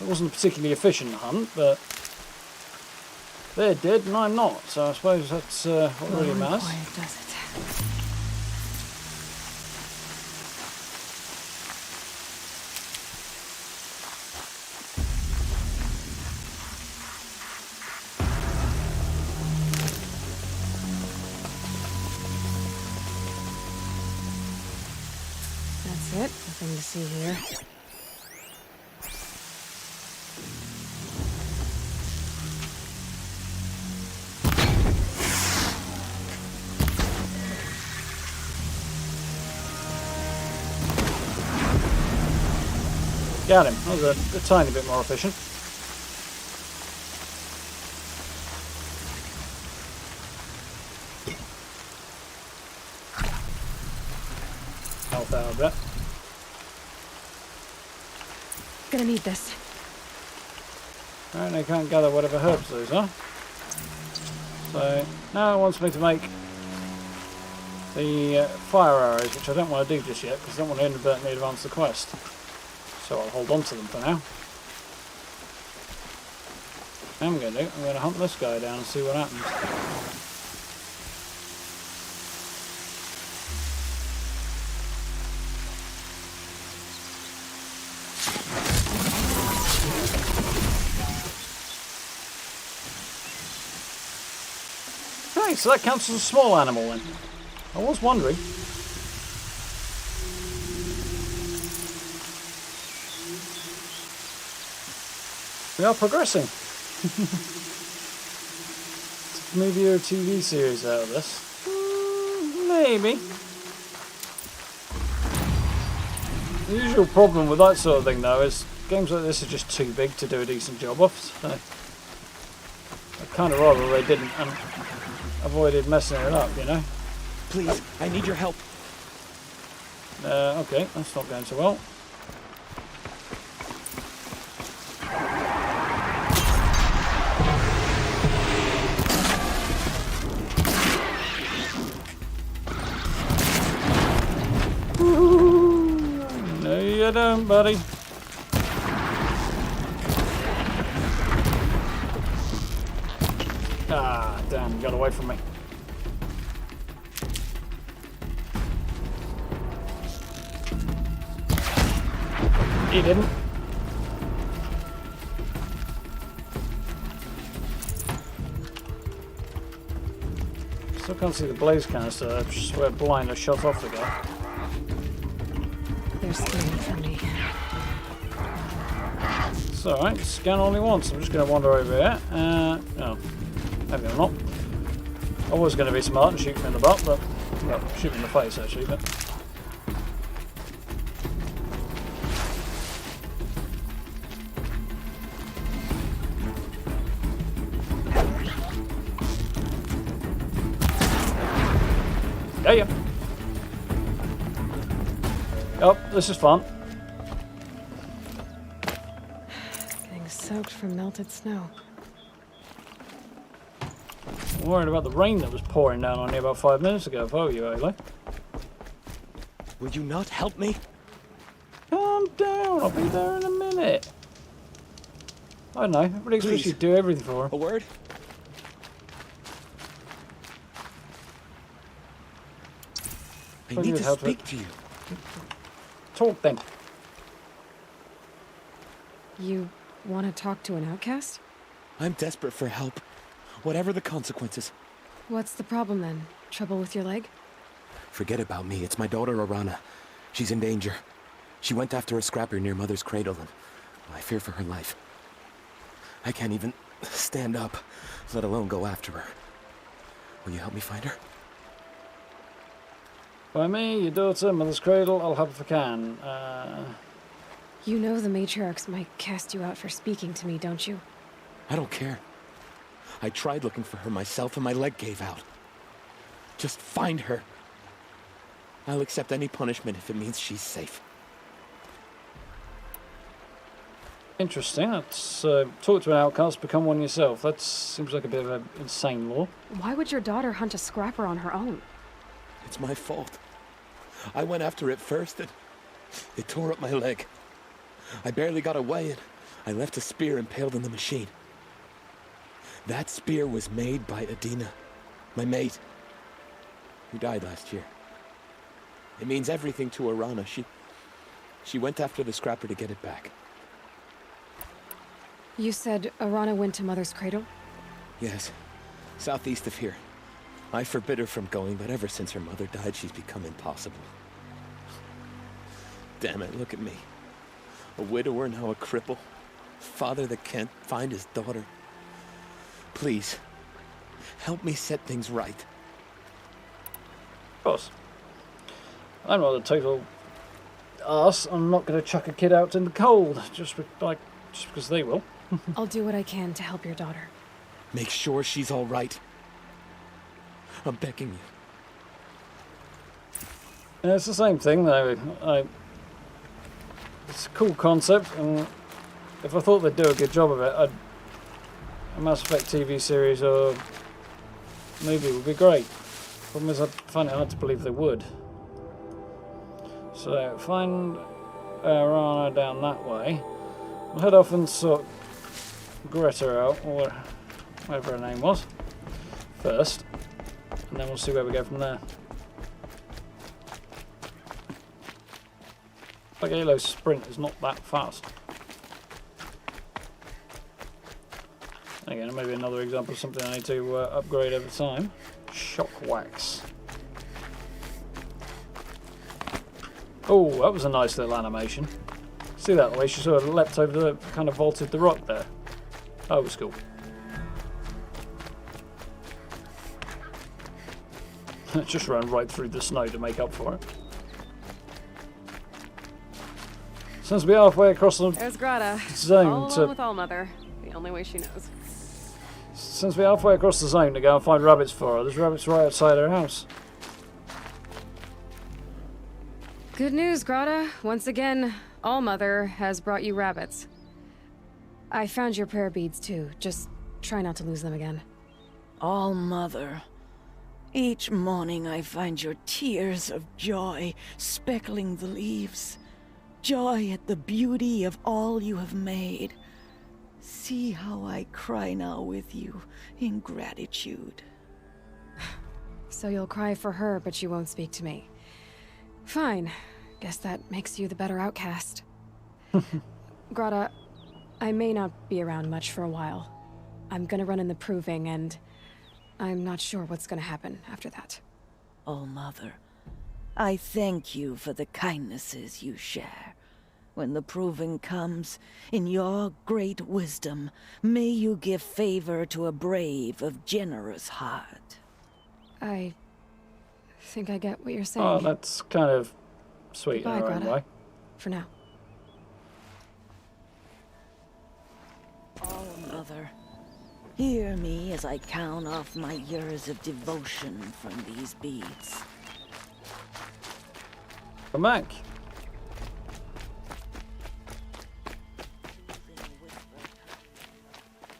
It wasn't a particularly efficient hunt, but they're dead and I'm not, so I suppose that's what really matters. Quiet, does it? That's it. Nothing to see here. Got him. That was a tiny bit more efficient. Health out of that. Gonna need this. Alright, I can't gather whatever herbs those are. So now it wants me to make the fire arrows, which I don't want to do just yet because I don't want to inadvertently advance the quest. So I'll hold on to them for now. I'm going to hunt this guy down and see what happens. Right, so that counts as a small animal then. I was wondering. We are progressing. Maybe a TV series out of this. Maybe. The usual problem with that sort of thing, though, is games like this are just too big to do a decent job of. So I'd kind of rather they didn't and avoided messing it up, you know? Please, I need your help. Okay, that's not going so well. No, you don't, buddy. Ah, damn, you got away from me. He didn't. Still can't see the blaze canister. I just swear blind I shot off the guy. They're scanning for me. It's alright, scan only once. I'm just going to wander over here. No, maybe I'm not. I was going to be smart and shoot him in the butt, but, well, shoot him in the face actually, but. Yeah. Oh, this is fun. Getting soaked from melted snow. I'm worried about the rain that was pouring down on you about 5 minutes ago, if I were you, Aloy. Will you not help me? Calm down, I'll be there in a minute. I don't know, everybody expects you to do everything for him. A word? I need to speak to you. Talk then. You want to talk to an outcast? I'm desperate for help, whatever the consequences. What's the problem then? Trouble with your leg? Forget about me. It's my daughter, Arana. She's in danger. She went after a scrapper near Mother's cradle, and I fear for her life. I can't even stand up, let alone go after her. Will you help me find her? By me, your daughter, Mother's cradle, I'll help if I can. You know the matriarchs might cast you out for speaking to me, don't you? I don't care. I tried looking for her myself and my leg gave out. Just find her. I'll accept any punishment if it means she's safe. Interesting. That's talk to an outcast, become one yourself. That seems like a bit of an insane law. Why would your daughter hunt a scrapper on her own? It's my fault. I went after it first and it tore up my leg. I barely got away and I left a spear impaled in the machine. That spear was made by Adina, my mate, who died last year. It means everything to Arana. She went after the scrapper to get it back. You said Arana went to Mother's cradle? Yes, southeast of here. I forbid her from going, but ever since her mother died, she's become impossible. Damn it, look at me. A widower, now a cripple. Father that can't find his daughter. Please, help me set things right. Of course. I'm not a total arse. I'm not going to chuck a kid out in the cold just because they will. I'll do what I can to help your daughter. Make sure she's all right. I'm begging you. Yeah, it's the same thing though. It's a cool concept, and if I thought they'd do a good job of it, a Mass Effect TV series or movie would be great. Problem is, I find it hard to believe they would. So, find Arana down that way. We'll head off and sort Greta out, or whatever her name was, first. And then we'll see where we go from there. Like Aloy's sprint is not that fast. Again, maybe another example of something I need to upgrade over time. Shock wax. Oh, that was a nice little animation. See that, the way she sort of leapt over the, kind of vaulted the rock there. That was cool. Just ran right through the snow to make up for it. Seems to be halfway across the There's Greta. zone all to... alone with Allmother. The only way she knows. Seems to be halfway across the zone to go and find rabbits for her. There's rabbits right outside her house. Good news, Greta. Once again, Allmother has brought you rabbits. I found your prayer beads too. Just try not to lose them again. Allmother. Each morning I find your tears of joy speckling the leaves. Joy at the beauty of all you have made. See how I cry now with you in gratitude. So you'll cry for her, but you won't speak to me. Fine. Guess that makes you the better outcast. Greta, I may not be around much for a while. I'm gonna run in the proving, and I'm not sure what's gonna happen after that. Allmother, I thank you for the kindnesses you share. When the proving comes, in your great wisdom, may you give favor to a brave of generous heart. I think I get what you're saying. Oh, that's kind of sweet in Goodbye, her own Greta. way. For now. Allmother, hear me as I count off my years of devotion from these beads. Come back.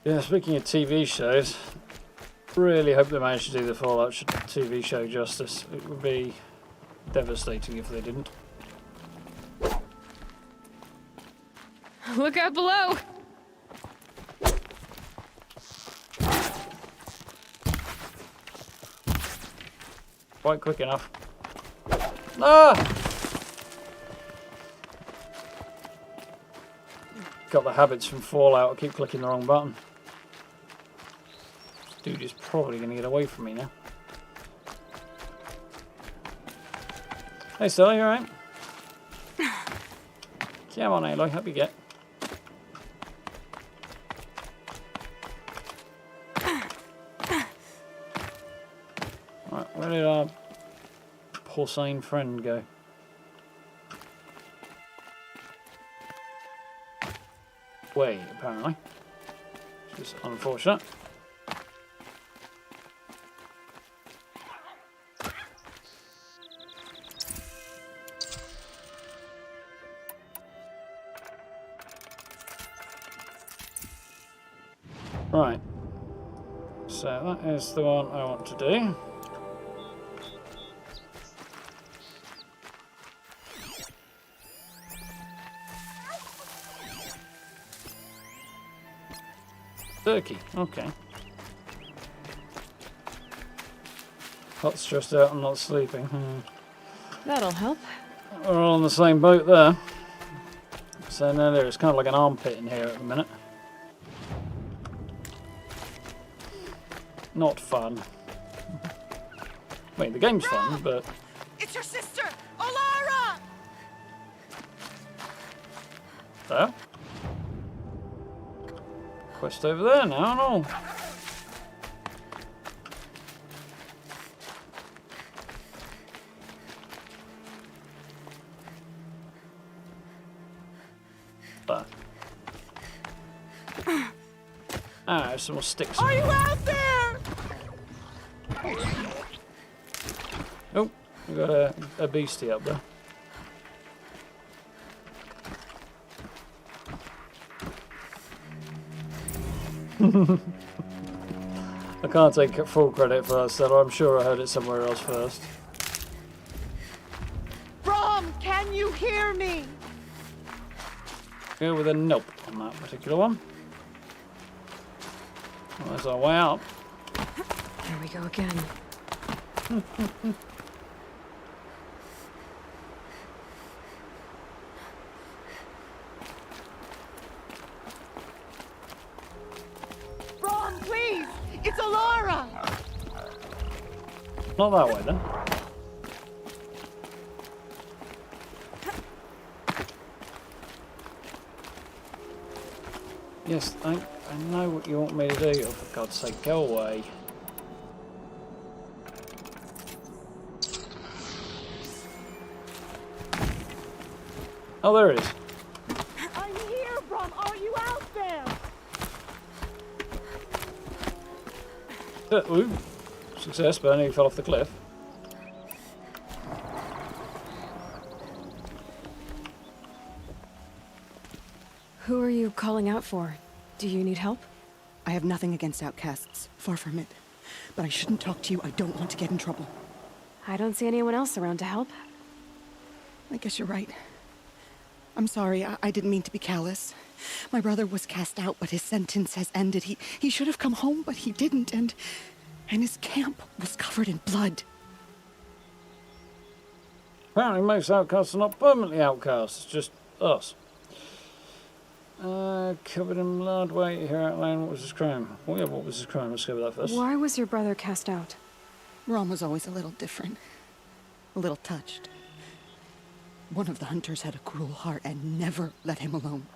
Yeah, speaking of TV shows, really hope they manage to do the Fallout TV show justice. It would be devastating if they didn't. Look out below! Quite quick enough. Ah! Got the habits from Fallout. I keep clicking the wrong button. Dude is probably going to get away from me now. Hey Stella, you alright? Come on Aloy, help you get. Right, where did our porcine friend go? Way, apparently. which is unfortunate. Right, so that is the one I want to do. Turkey, okay. Not stressed out and not sleeping. That'll help. We're all on the same boat there. So now there's kind of like an armpit in here at the minute. Not fun. Wait, the game's fun, but... It's your sister, Alara! There? Quest over there now and all. There. Ah, there's some more sticks. Are you out there? Oh, we got a beastie up there. I can't take full credit for that, so I'm sure I heard it somewhere else first. Brom, can you hear me? Go with a nope on that particular one. Well, that's our way out. Here we go again. Brom, please! It's Alara! Not that way then. Yes, I know what you want me to do. Oh, for God's sake, go away. Oh, there it is. I'm here, Brom. Are you out there? Ooh, success, but I nearly fell off the cliff. Who are you calling out for? Do you need help? I have nothing against outcasts. Far from it. But I shouldn't talk to you. I don't want to get in trouble. I don't see anyone else around to help. I guess you're right. I'm sorry. I didn't mean to be callous. My brother was cast out, but his sentence has ended. He should have come home, but he didn't, and his camp was covered in blood. Apparently most outcasts are not permanently outcasts, it's just us. Covered in blood. Wait, here outline. What was his crime? Oh yeah, what was his crime? Let's go with that first. Why was your brother cast out? Rom was always a little different. A little touched. One of the hunters had a cruel heart and never let him alone.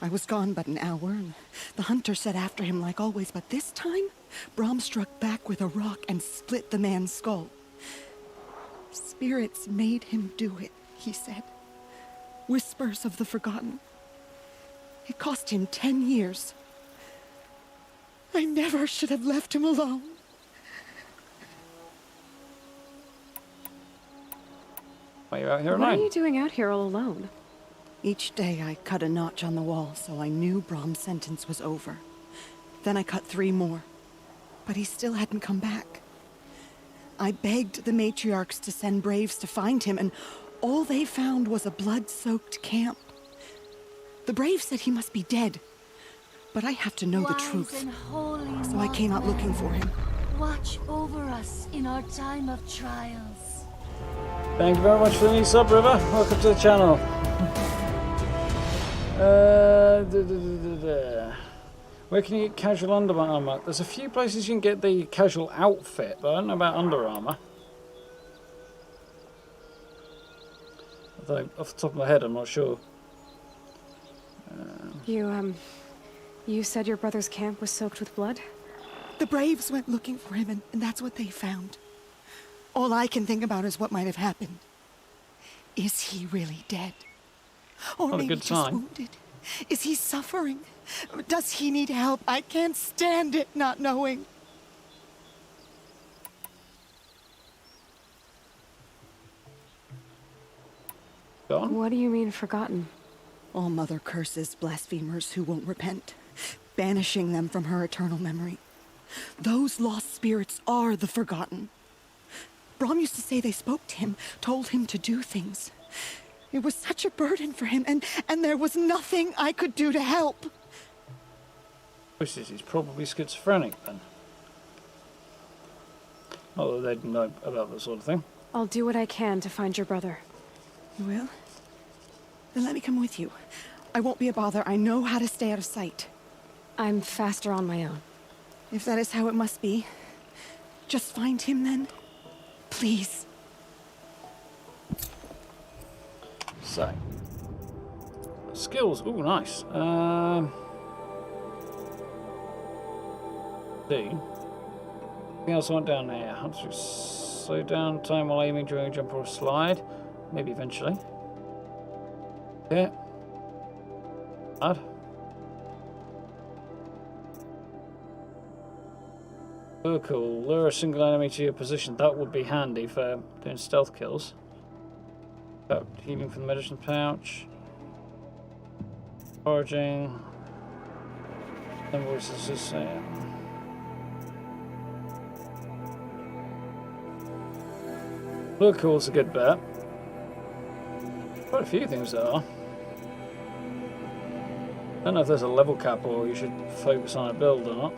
I was gone but an hour, and the hunter set after him like always, but this time, Brom struck back with a rock and split the man's skull. Spirits made him do it, he said. Whispers of the forgotten. It cost him 10 years. I never should have left him alone. Why are you out here What alone? are you doing out here all alone? Each day I cut a notch on the wall, so I knew Brom's sentence was over. Then I cut 3 more, but he still hadn't come back. I begged the matriarchs to send braves to find him, and all they found was a blood-soaked camp. The braves said he must be dead, but I have to know the truth, so I came out looking for him. Watch over us in our time of trials. Thank you very much for the new sub, River. Welcome to the channel. Where can you get casual Under Armour? There's a few places you can get the casual outfit, but I don't know about Under Armour. Although, off the top of my head, I'm not sure. You said your brother's camp was soaked with blood? The braves went looking for him, and that's what they found. All I can think about is what might have happened. Is he really dead? Or Not a maybe good just sign. wounded? Is he suffering? Does he need help? I can't stand it not knowing. What do you mean, forgotten? All Mother curses blasphemers who won't repent, banishing them from her eternal memory. Those lost spirits are the forgotten. Brom used to say they spoke to him, told him to do things. It was such a burden for him, and there was nothing I could do to help. He's probably schizophrenic then. Although they'd know about that sort of thing. I'll do what I can to find your brother. You will? Then let me come with you. I won't be a bother. I know how to stay out of sight. I'm faster on my own. If that is how it must be, just find him then. Please. So. Skills. Ooh, nice. Anything else I want down here? How to slow down time while aiming during a jump or a slide. Maybe eventually. Yeah. Odd. Oh, cool. Lure a single enemy to your position. That would be handy for doing stealth kills. Oh, healing from the medicine pouch. Foraging. Then voices just saying. Lure cool's a good bet. Quite a few things there are. I don't know if there's a level cap or you should focus on a build or not.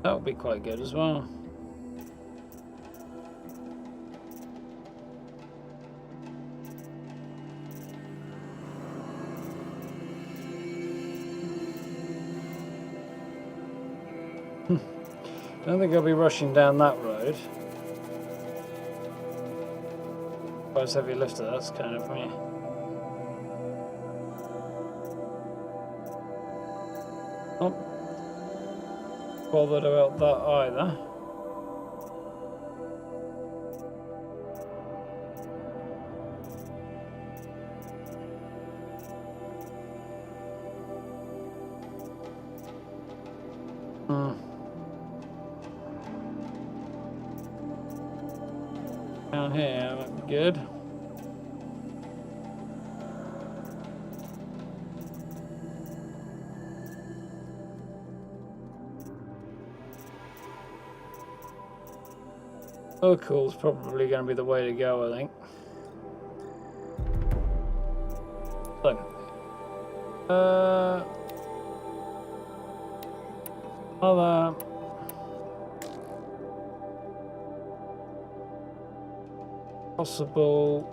That would be quite good as well. I don't think I'll be rushing down that road. Quite a heavy lifter, that's kind of me. Not bothered about that either. Down here, might be good. Oh, cool. It's probably going to be the way to go, I think. So, other possible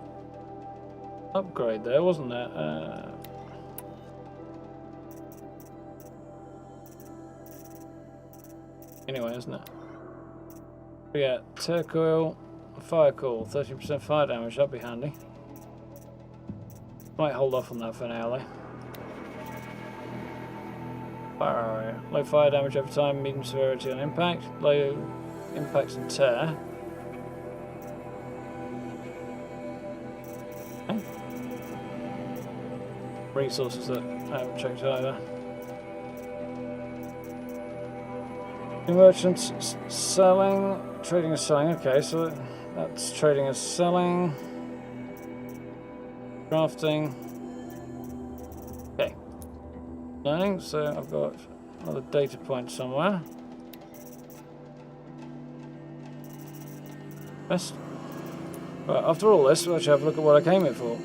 upgrade there, wasn't there? Anyway, isn't it? Yeah, tear coil, fire coil, 30% fire damage, that'd be handy. Might hold off on that for now, though. Fire, low fire damage over time, medium severity on impact, low impacts and tear. Okay. Resources that I haven't checked either. Merchants selling, trading and selling. Okay, so that's trading and selling, crafting. Okay, learning. So I've got another data point somewhere. Best. Right, after all this, let's have a look at what I came here for.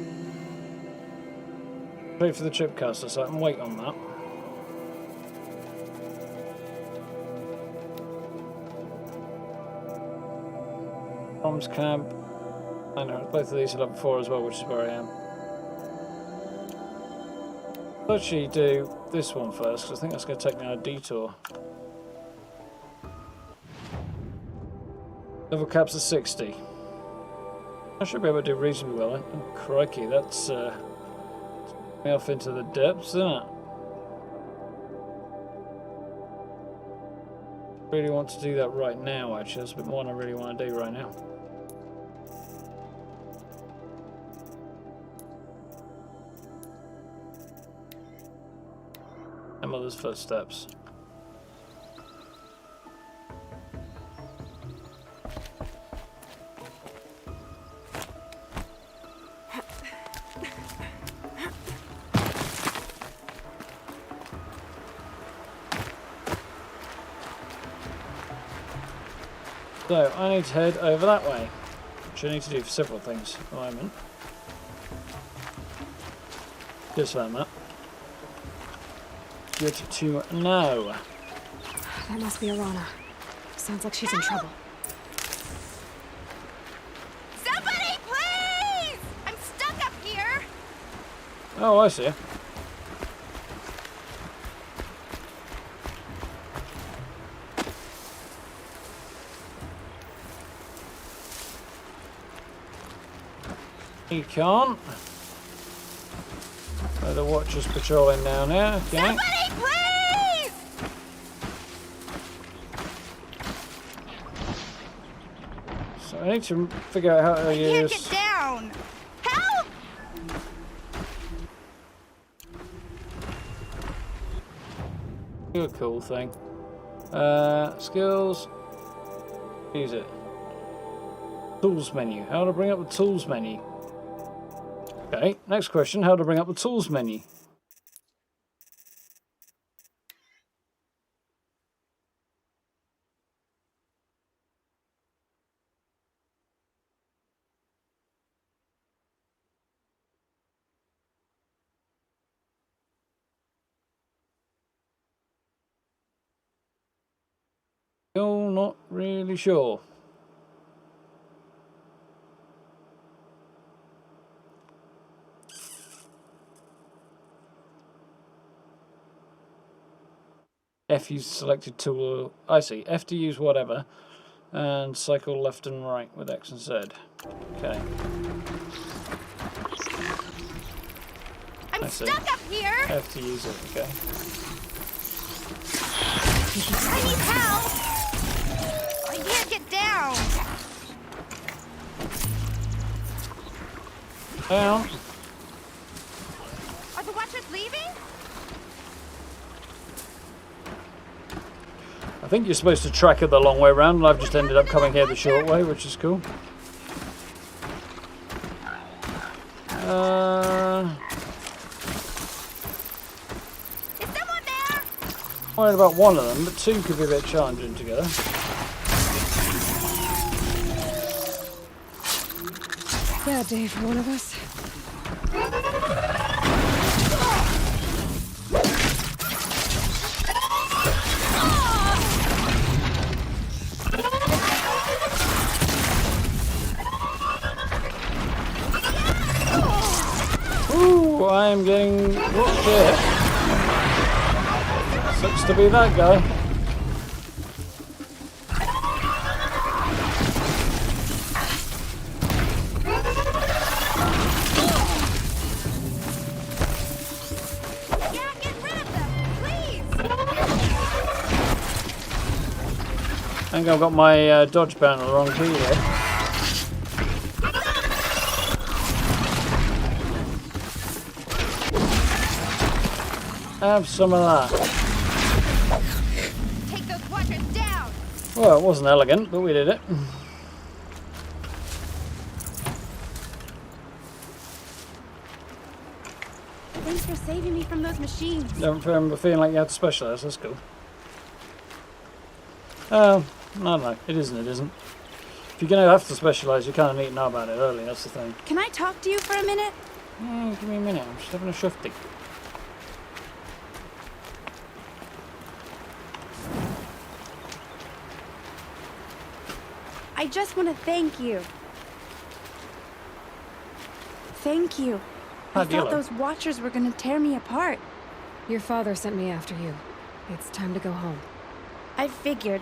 Trade for the chipcaster, so I can wait on that. Comms camp. I know both of these are level 4 as well, which is where I am. I'll actually do this one first, because I think that's going to take me on a detour. Level caps are 60. I should be able to do reasonably well. Oh, crikey, that's me off into the depths, isn't it? Really want to do that right now, actually. That's a bit more than I really want to do right now. My mother's footsteps. So, I need to head over that way, which I need to do for several things at the moment. Just for that map. Good to know. That must be Arana. Sounds like she's in trouble. Somebody, please! I'm stuck up here! Oh, I see. You can't. Oh, the Watcher's patrolling down here. Okay. Somebody, please! So I need to figure out how to use. Can't get down! Help! Do a cool thing. Skills. Use it. Tools menu. How to bring up the tools menu. Okay, next question. How to bring up the tools menu. Still not really sure. F use selected tool. I see. F to use whatever. And cycle left and right with X and Z. Okay. I'm stuck up here! F to use it, okay. I need help! I can't get down! Down. Are the Watchers leaving? I think you're supposed to track it the long way around, and I've just ended up coming here the short way, which is cool. Is someone there? I'm worried about one of them, but two could be a bit challenging together. Bad day for one of us. Ooh, I'm getting whooped here. Sucks to be that guy. Yeah, get rid of them, please! I think I've got my dodge bound on the wrong key here. Have some of that. Take those Watchers down! Well, it wasn't elegant, but we did it. Thanks for saving me from those machines. Don't remember feeling like you had to specialise, that's cool. I don't know. It isn't, it isn't. If you're going to have to specialise, you kind of need to know about it early, that's the thing. Can I talk to you for a minute? Give me a minute, I'm just having a shufty. I just want to thank you. Thank you. I thought those Watchers were going to tear me apart. Your father sent me after you. It's time to go home. I figured.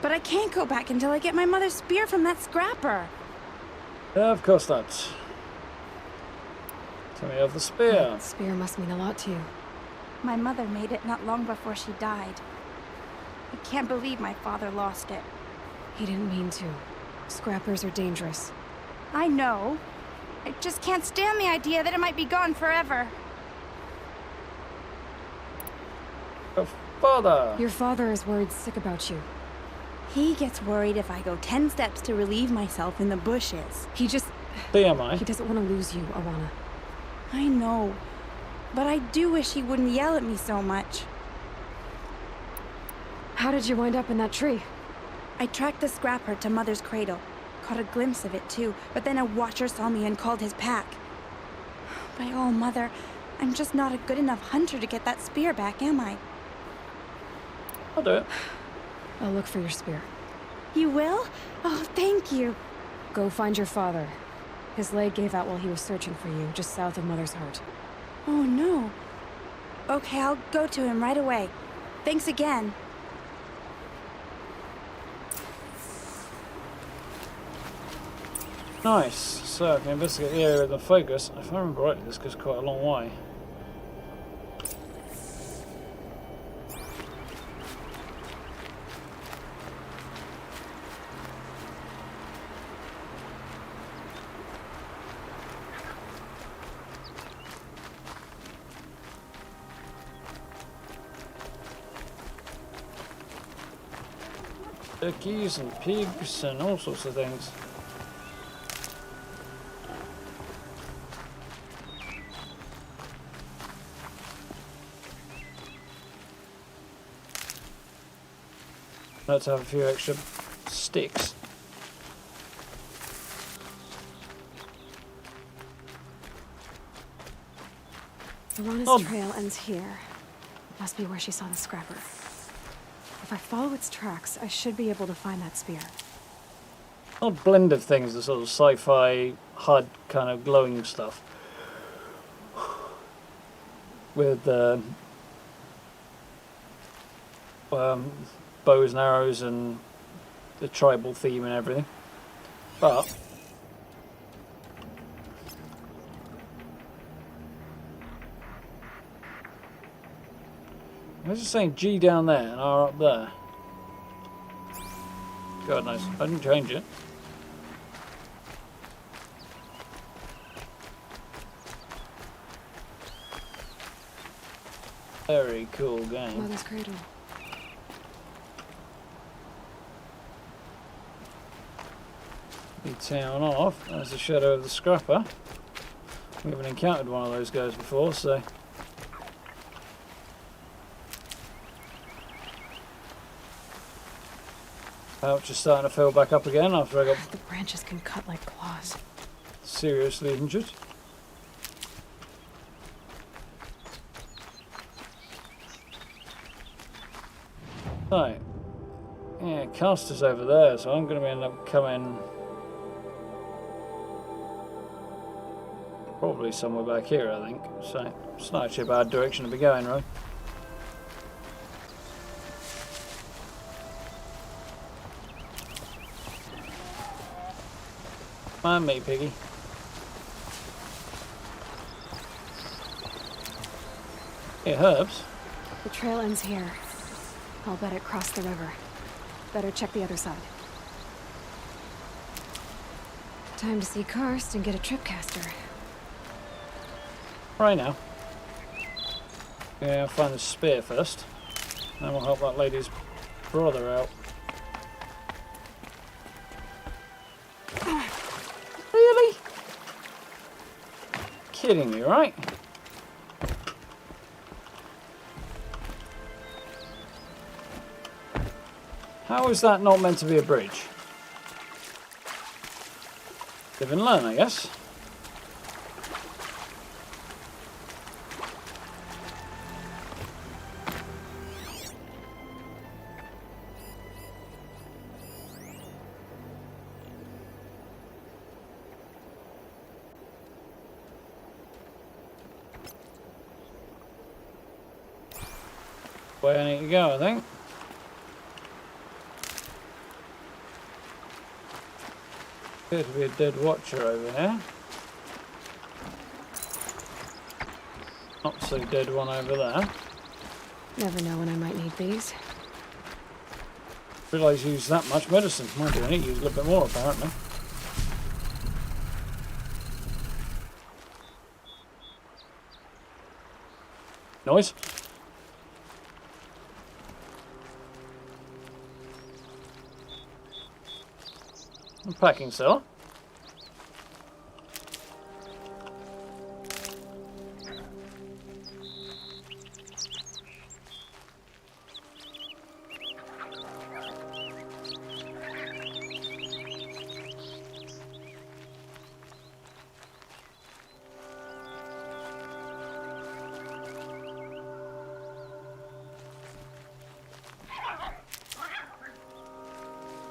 But I can't go back until I get my mother's spear from that scrapper. Yeah, of course not. Tell me of the spear. That spear must mean a lot to you. My mother made it not long before she died. I can't believe my father lost it. He didn't mean to. Scrappers are dangerous. I know. I just can't stand the idea that it might be gone forever. Your father! Your father is worried sick about you. He gets worried if I go 10 steps to relieve myself in the bushes. He just... TMI. He doesn't want to lose you, Arana. I know. But I do wish he wouldn't yell at me so much. How did you wind up in that tree? I tracked the scrapper to Mother's cradle. Caught a glimpse of it too, but then a watcher saw me and called his pack. By all, Mother, I'm just not a good enough hunter to get that spear back, am I? I'll do it. I'll look for your spear. You will? Oh, thank you. Go find your father. His leg gave out while he was searching for you, just south of Mother's Heart. Oh, no. Okay, I'll go to him right away. Thanks again. Nice. So I can investigate the area of the focus. If I remember rightly, this goes quite a long way. Turkeys and pigs and all sorts of things. Let's have a few extra sticks. Arana's trail ends here. Must be where she saw the scrapper. If I follow its tracks, I should be able to find that spear. Odd blend of things, the sort of sci-fi HUD kind of glowing stuff. With bows and arrows and the tribal theme and everything. But I was just saying G down there and R up there. God knows, I didn't change it. Very cool game. Mother's cradle. The town off as the shadow of the scrapper. We haven't encountered one of those guys before, so pouch is starting to fill back up again after I got The branches can cut like claws. seriously injured. Right. Yeah, caster's over there, so I'm going to end up coming probably somewhere back here, I think. So it's not actually a bad direction to be going, right? Come on, me piggy. Hey, herbs. The trail ends here. I'll bet it crossed the river. Better check the other side. Time to see Karst and get a tripcaster. Right now. Yeah, I'll find the spear first. Then we'll help that lady's brother out. Really? Kidding me, right? How is that not meant to be a bridge? Live and learn, I guess. Where I need to go, I think. Appears to be a dead watcher over here. Not so dead one over there. Never know when I might need these. Realise you use that much medicine. Might do need to use a little bit more apparently. Noise. A packing cell.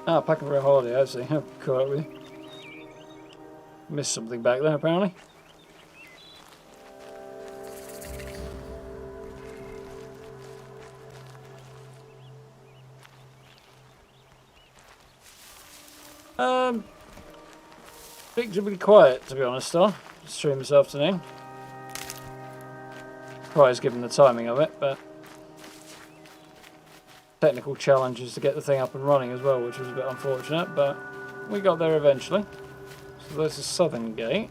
Ah, packing for a holiday, I see. I've caught up with you. Missed something back there, apparently. Reasonably quiet, to be honest, though. Stream this afternoon. Surprised given the timing of it, but technical challenges to get the thing up and running as well, which was a bit unfortunate, but we got there eventually. So there's the southern gate.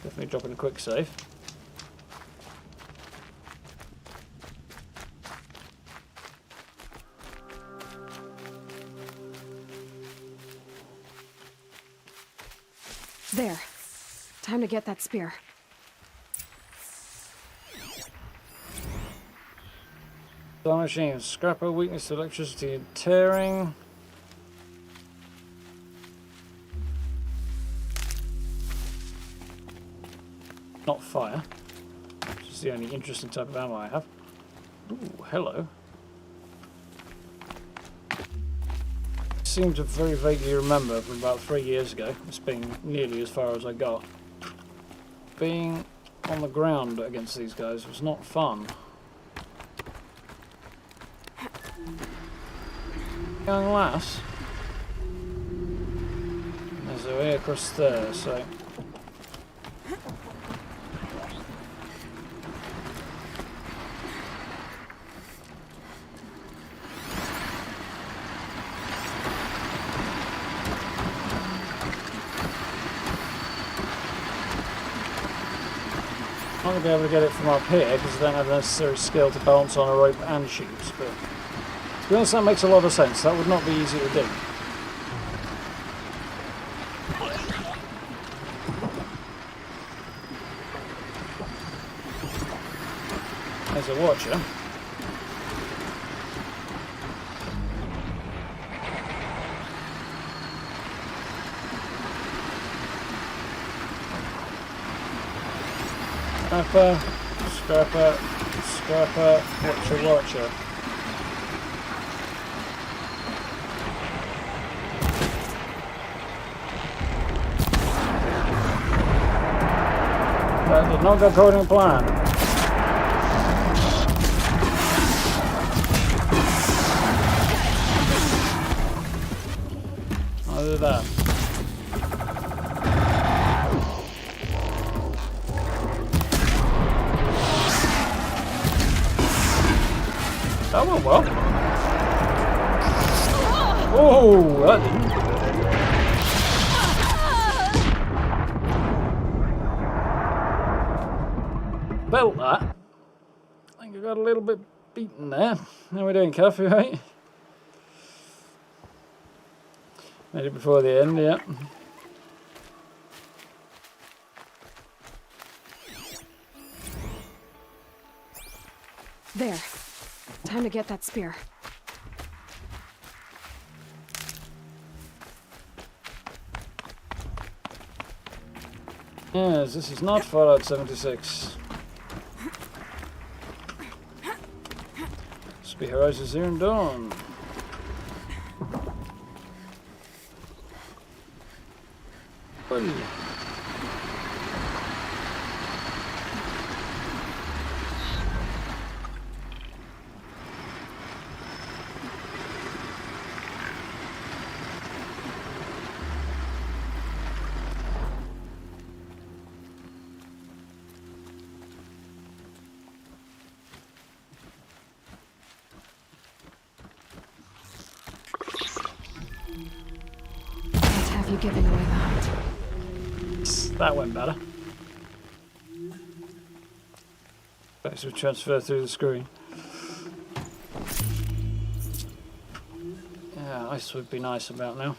Definitely dropping a quick save. There. Time to get that spear. Machine, scrapper, weakness to electricity and tearing. Not fire, which is the only interesting type of ammo I have. Ooh, hello. Seem to very vaguely remember from about 3 years ago, it's been nearly as far as I got. Being on the ground against these guys was not fun. Young lass. There's a way across there, so. I'm not going to be able to get it from up here because I don't have the necessary skill to balance on a rope and shoot, but to be honest, that makes a lot of sense. That would not be easy to do. There's a watcher. Scrapper, scrapper, scrapper, watcher, watcher. That did not go according to plan. I'll do that. That went well. Oh, that didn't. Felt that. I think I got a little bit beaten there. How are we doing, Cuff? Right? Made it before the end, yeah. There. Time to get that spear. Yes, this is not Fallout 76. Spear Horizon Zero Dawn. Well. have you giving away the hunt. That went better. Let's transfer through the screen. Yeah, ice would be nice about now.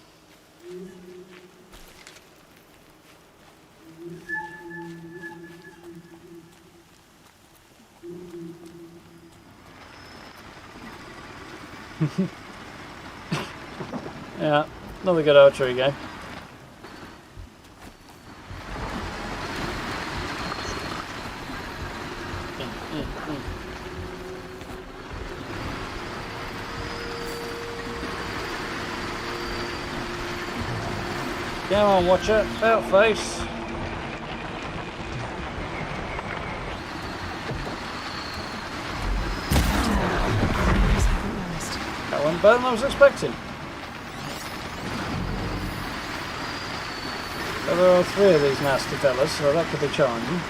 Yeah, another good archery game. Come on, watch it. Out face. That went better than I was expecting. There are 3 of these nasty fellas, so that could be challenging.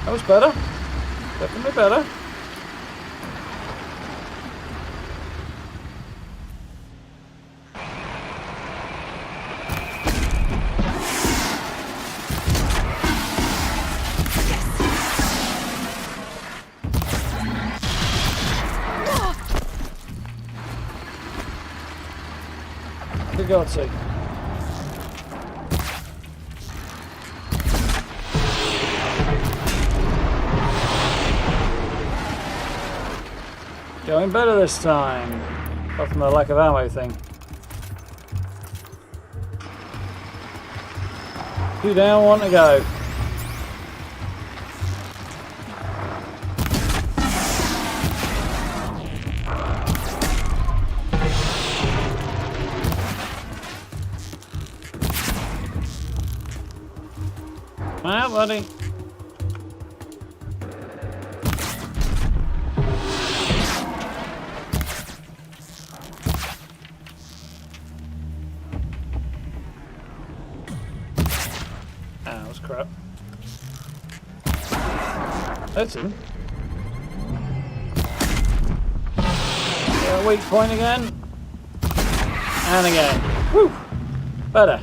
That was better. Definitely better. For God's sake. Going better this time, apart from the lack of ammo thing. 2 down, 1 to go. Ah, buddy. Crap. That's him. Weak point again. And again. Woo! Better.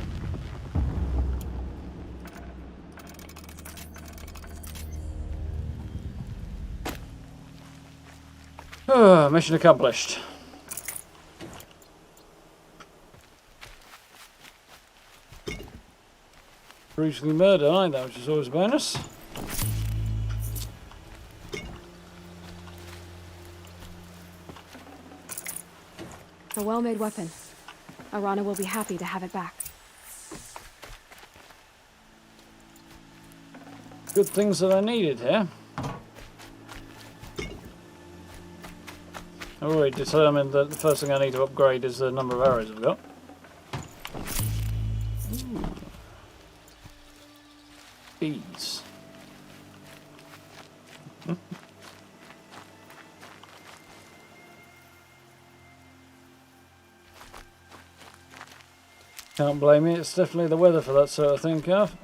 Mission accomplished. Brutally murdered, aren't they? Which is always a bonus. A well-made weapon. Arana will be happy to have it back. Good things that I needed here. I've already determined that the first thing I need to upgrade is the number of arrows I've got. Ooh. Beads. Can't blame me, it's definitely the weather for that sort of thing, Calf.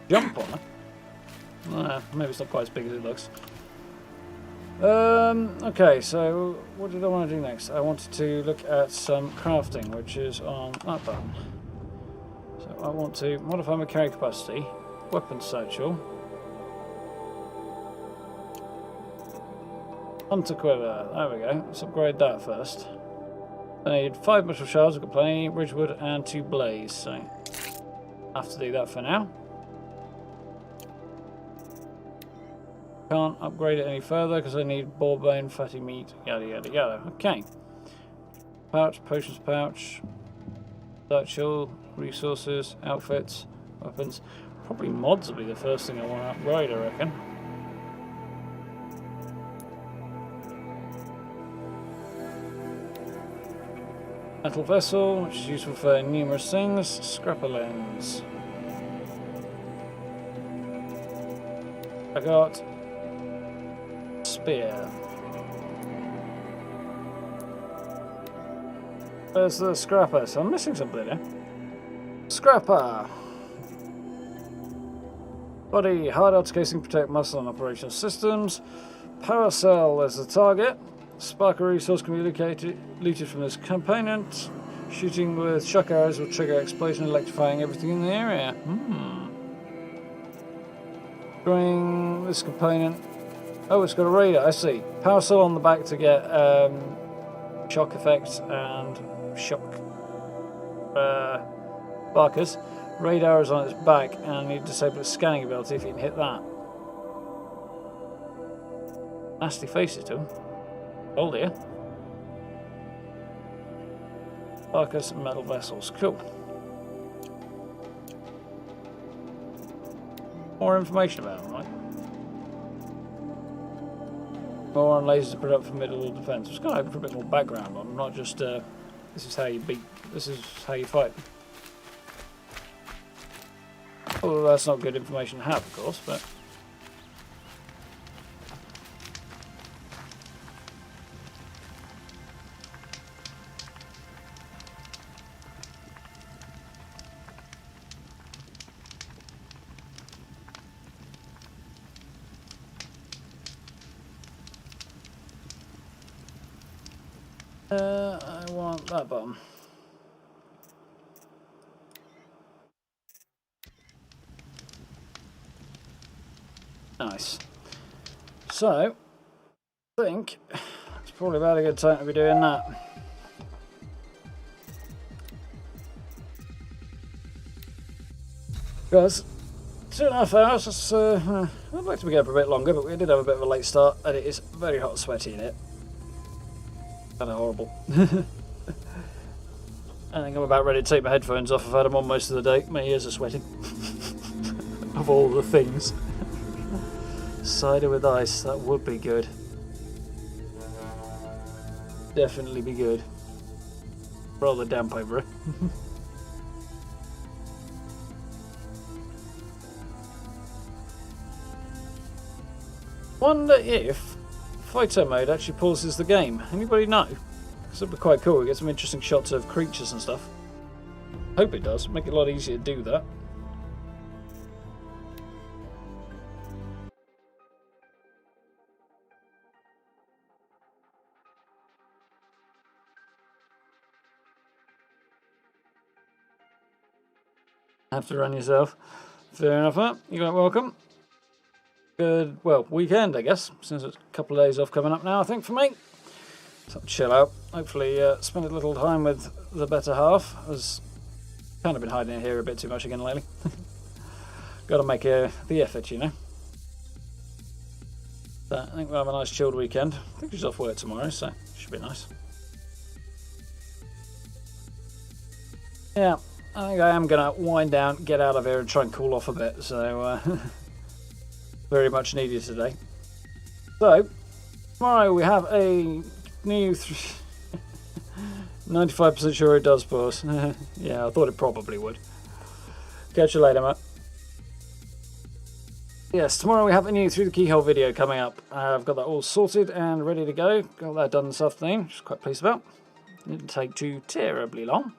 Jump on it? Maybe it's not quite as big as it looks. Okay, so what did I want to do next? I wanted to look at some crafting, which is on that button. So I want to modify my carry capacity, weapon satchel, hunter quiver, there we go, let's upgrade that first. I need 5 metal shards, I've got plenty, ridgewood and 2 blaze, so I have to do that for now. Can't upgrade it any further because I need boar bone, fatty meat, yada yada yada. Okay. Pouch, potions pouch, satchel, resources, outfits, weapons. Probably mods will be the first thing I want to upgrade, I reckon. Metal vessel, which is useful for numerous things. Scrapper lens. I got spear. Where's the scrapper? So I'm missing something here. Scrapper. Body, hard outer casing, protect muscle and operational systems. Power cell is the target. Spark a resource can be looted from this component. Shooting with shock arrows will trigger explosion, electrifying everything in the area. Bring this component. Oh, it's got a radar. I see. Power cell on the back to get shock effects and shock sparkers. Radar is on its back, and you disable its scanning ability if you can hit that. Nasty faces to them. Oh dear. Sparkers and metal vessels. Cool. More information about them, right? More on lasers to put up for middle defense. I was kind of hoping for a bit more background on them, not just this is how you beat, this is how you fight. Well, that's not good information to have, of course, but... I want that button. Nice. So, I think it's probably about a good time to be doing that. Because 2.5 hours, it's, I'd like to be going for a bit longer, but we did have a bit of a late start, and it is very hot and sweaty in it. Kind of horrible. I think I'm about ready to take my headphones off. I've had them on most of the day. My ears are sweating. Of all the things. Cider with ice, that would be good. Definitely be good. Rather damp over it. Wonder if Photo mode actually pauses the game. Anybody know? Because it'd be quite cool. We get some interesting shots of creatures and stuff. Hope it does. Make it a lot easier to do that. Have to run yourself. Fair enough, huh? You got welcome. Good, well, weekend, I guess, since it's a couple of days off coming up now, I think, for me. So chill out. Hopefully spend a little time with the better half. I've kind of been hiding in here a bit too much again lately. Got to make the effort, you know. So I think we'll have a nice chilled weekend. I think she's off work tomorrow, so should be nice. Yeah, I think I am going to wind down, get out of here and try and cool off a bit, so... very much needed today. So, tomorrow we have a new... 95% sure it does pause. Yeah, I thought it probably would. Catch you later, mate. Yes, tomorrow we have a new Through the Keyhole video coming up. I've got that all sorted and ready to go. Got that done this afternoon, which I'm quite pleased about. Didn't take too terribly long.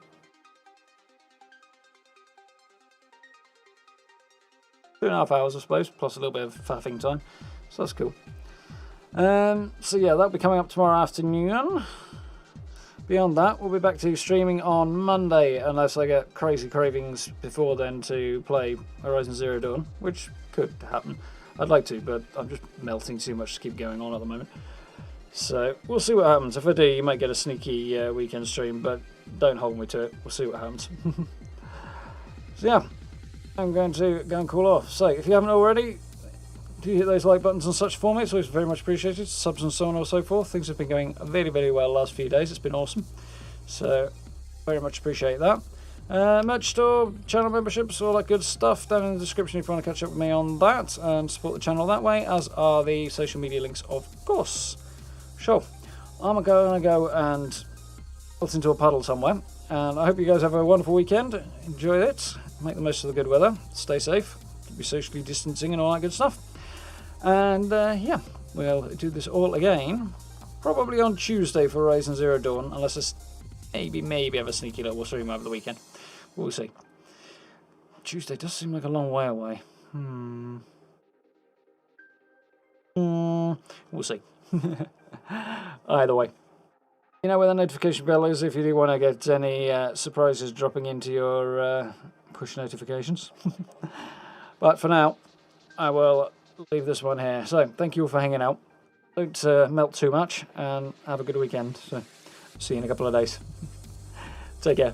2.5 hours, I suppose, plus a little bit of faffing time, so that's cool. So yeah, that'll be coming up tomorrow afternoon. Beyond that, we'll be back to streaming on Monday, unless I get crazy cravings before then to play Horizon Zero Dawn, which could happen. I'd like to, but I'm just melting too much to keep going on at the moment. So we'll see what happens. If I do, you might get a sneaky weekend stream, but don't hold me to it. We'll see what happens. So yeah. I'm going to go and cool off. So, if you haven't already, do hit those like buttons and such for me. It's always very much appreciated. Subs and so on and so forth. Things have been going very, very well the last few days. It's been awesome. So, very much appreciate that. Merch store, channel memberships, all that good stuff down in the description if you want to catch up with me on that and support the channel that way, as are the social media links, of course. Sure. I'm going to go and else into a puddle somewhere. And I hope you guys have a wonderful weekend. Enjoy it. Make the most of the good weather. Stay safe. Be socially distancing and all that good stuff. And yeah, we'll do this all again. Probably on Tuesday for Horizon Zero Dawn. Unless I maybe have a sneaky little stream over the weekend. We'll see. Tuesday does seem like a long way away. We'll see. Either way. You know where the notification bell is if you do want to get any surprises dropping into your push notifications. But for now, I will leave this one here. So, thank you all for hanging out. Don't melt too much, and have a good weekend. So, see you in a couple of days. Take care.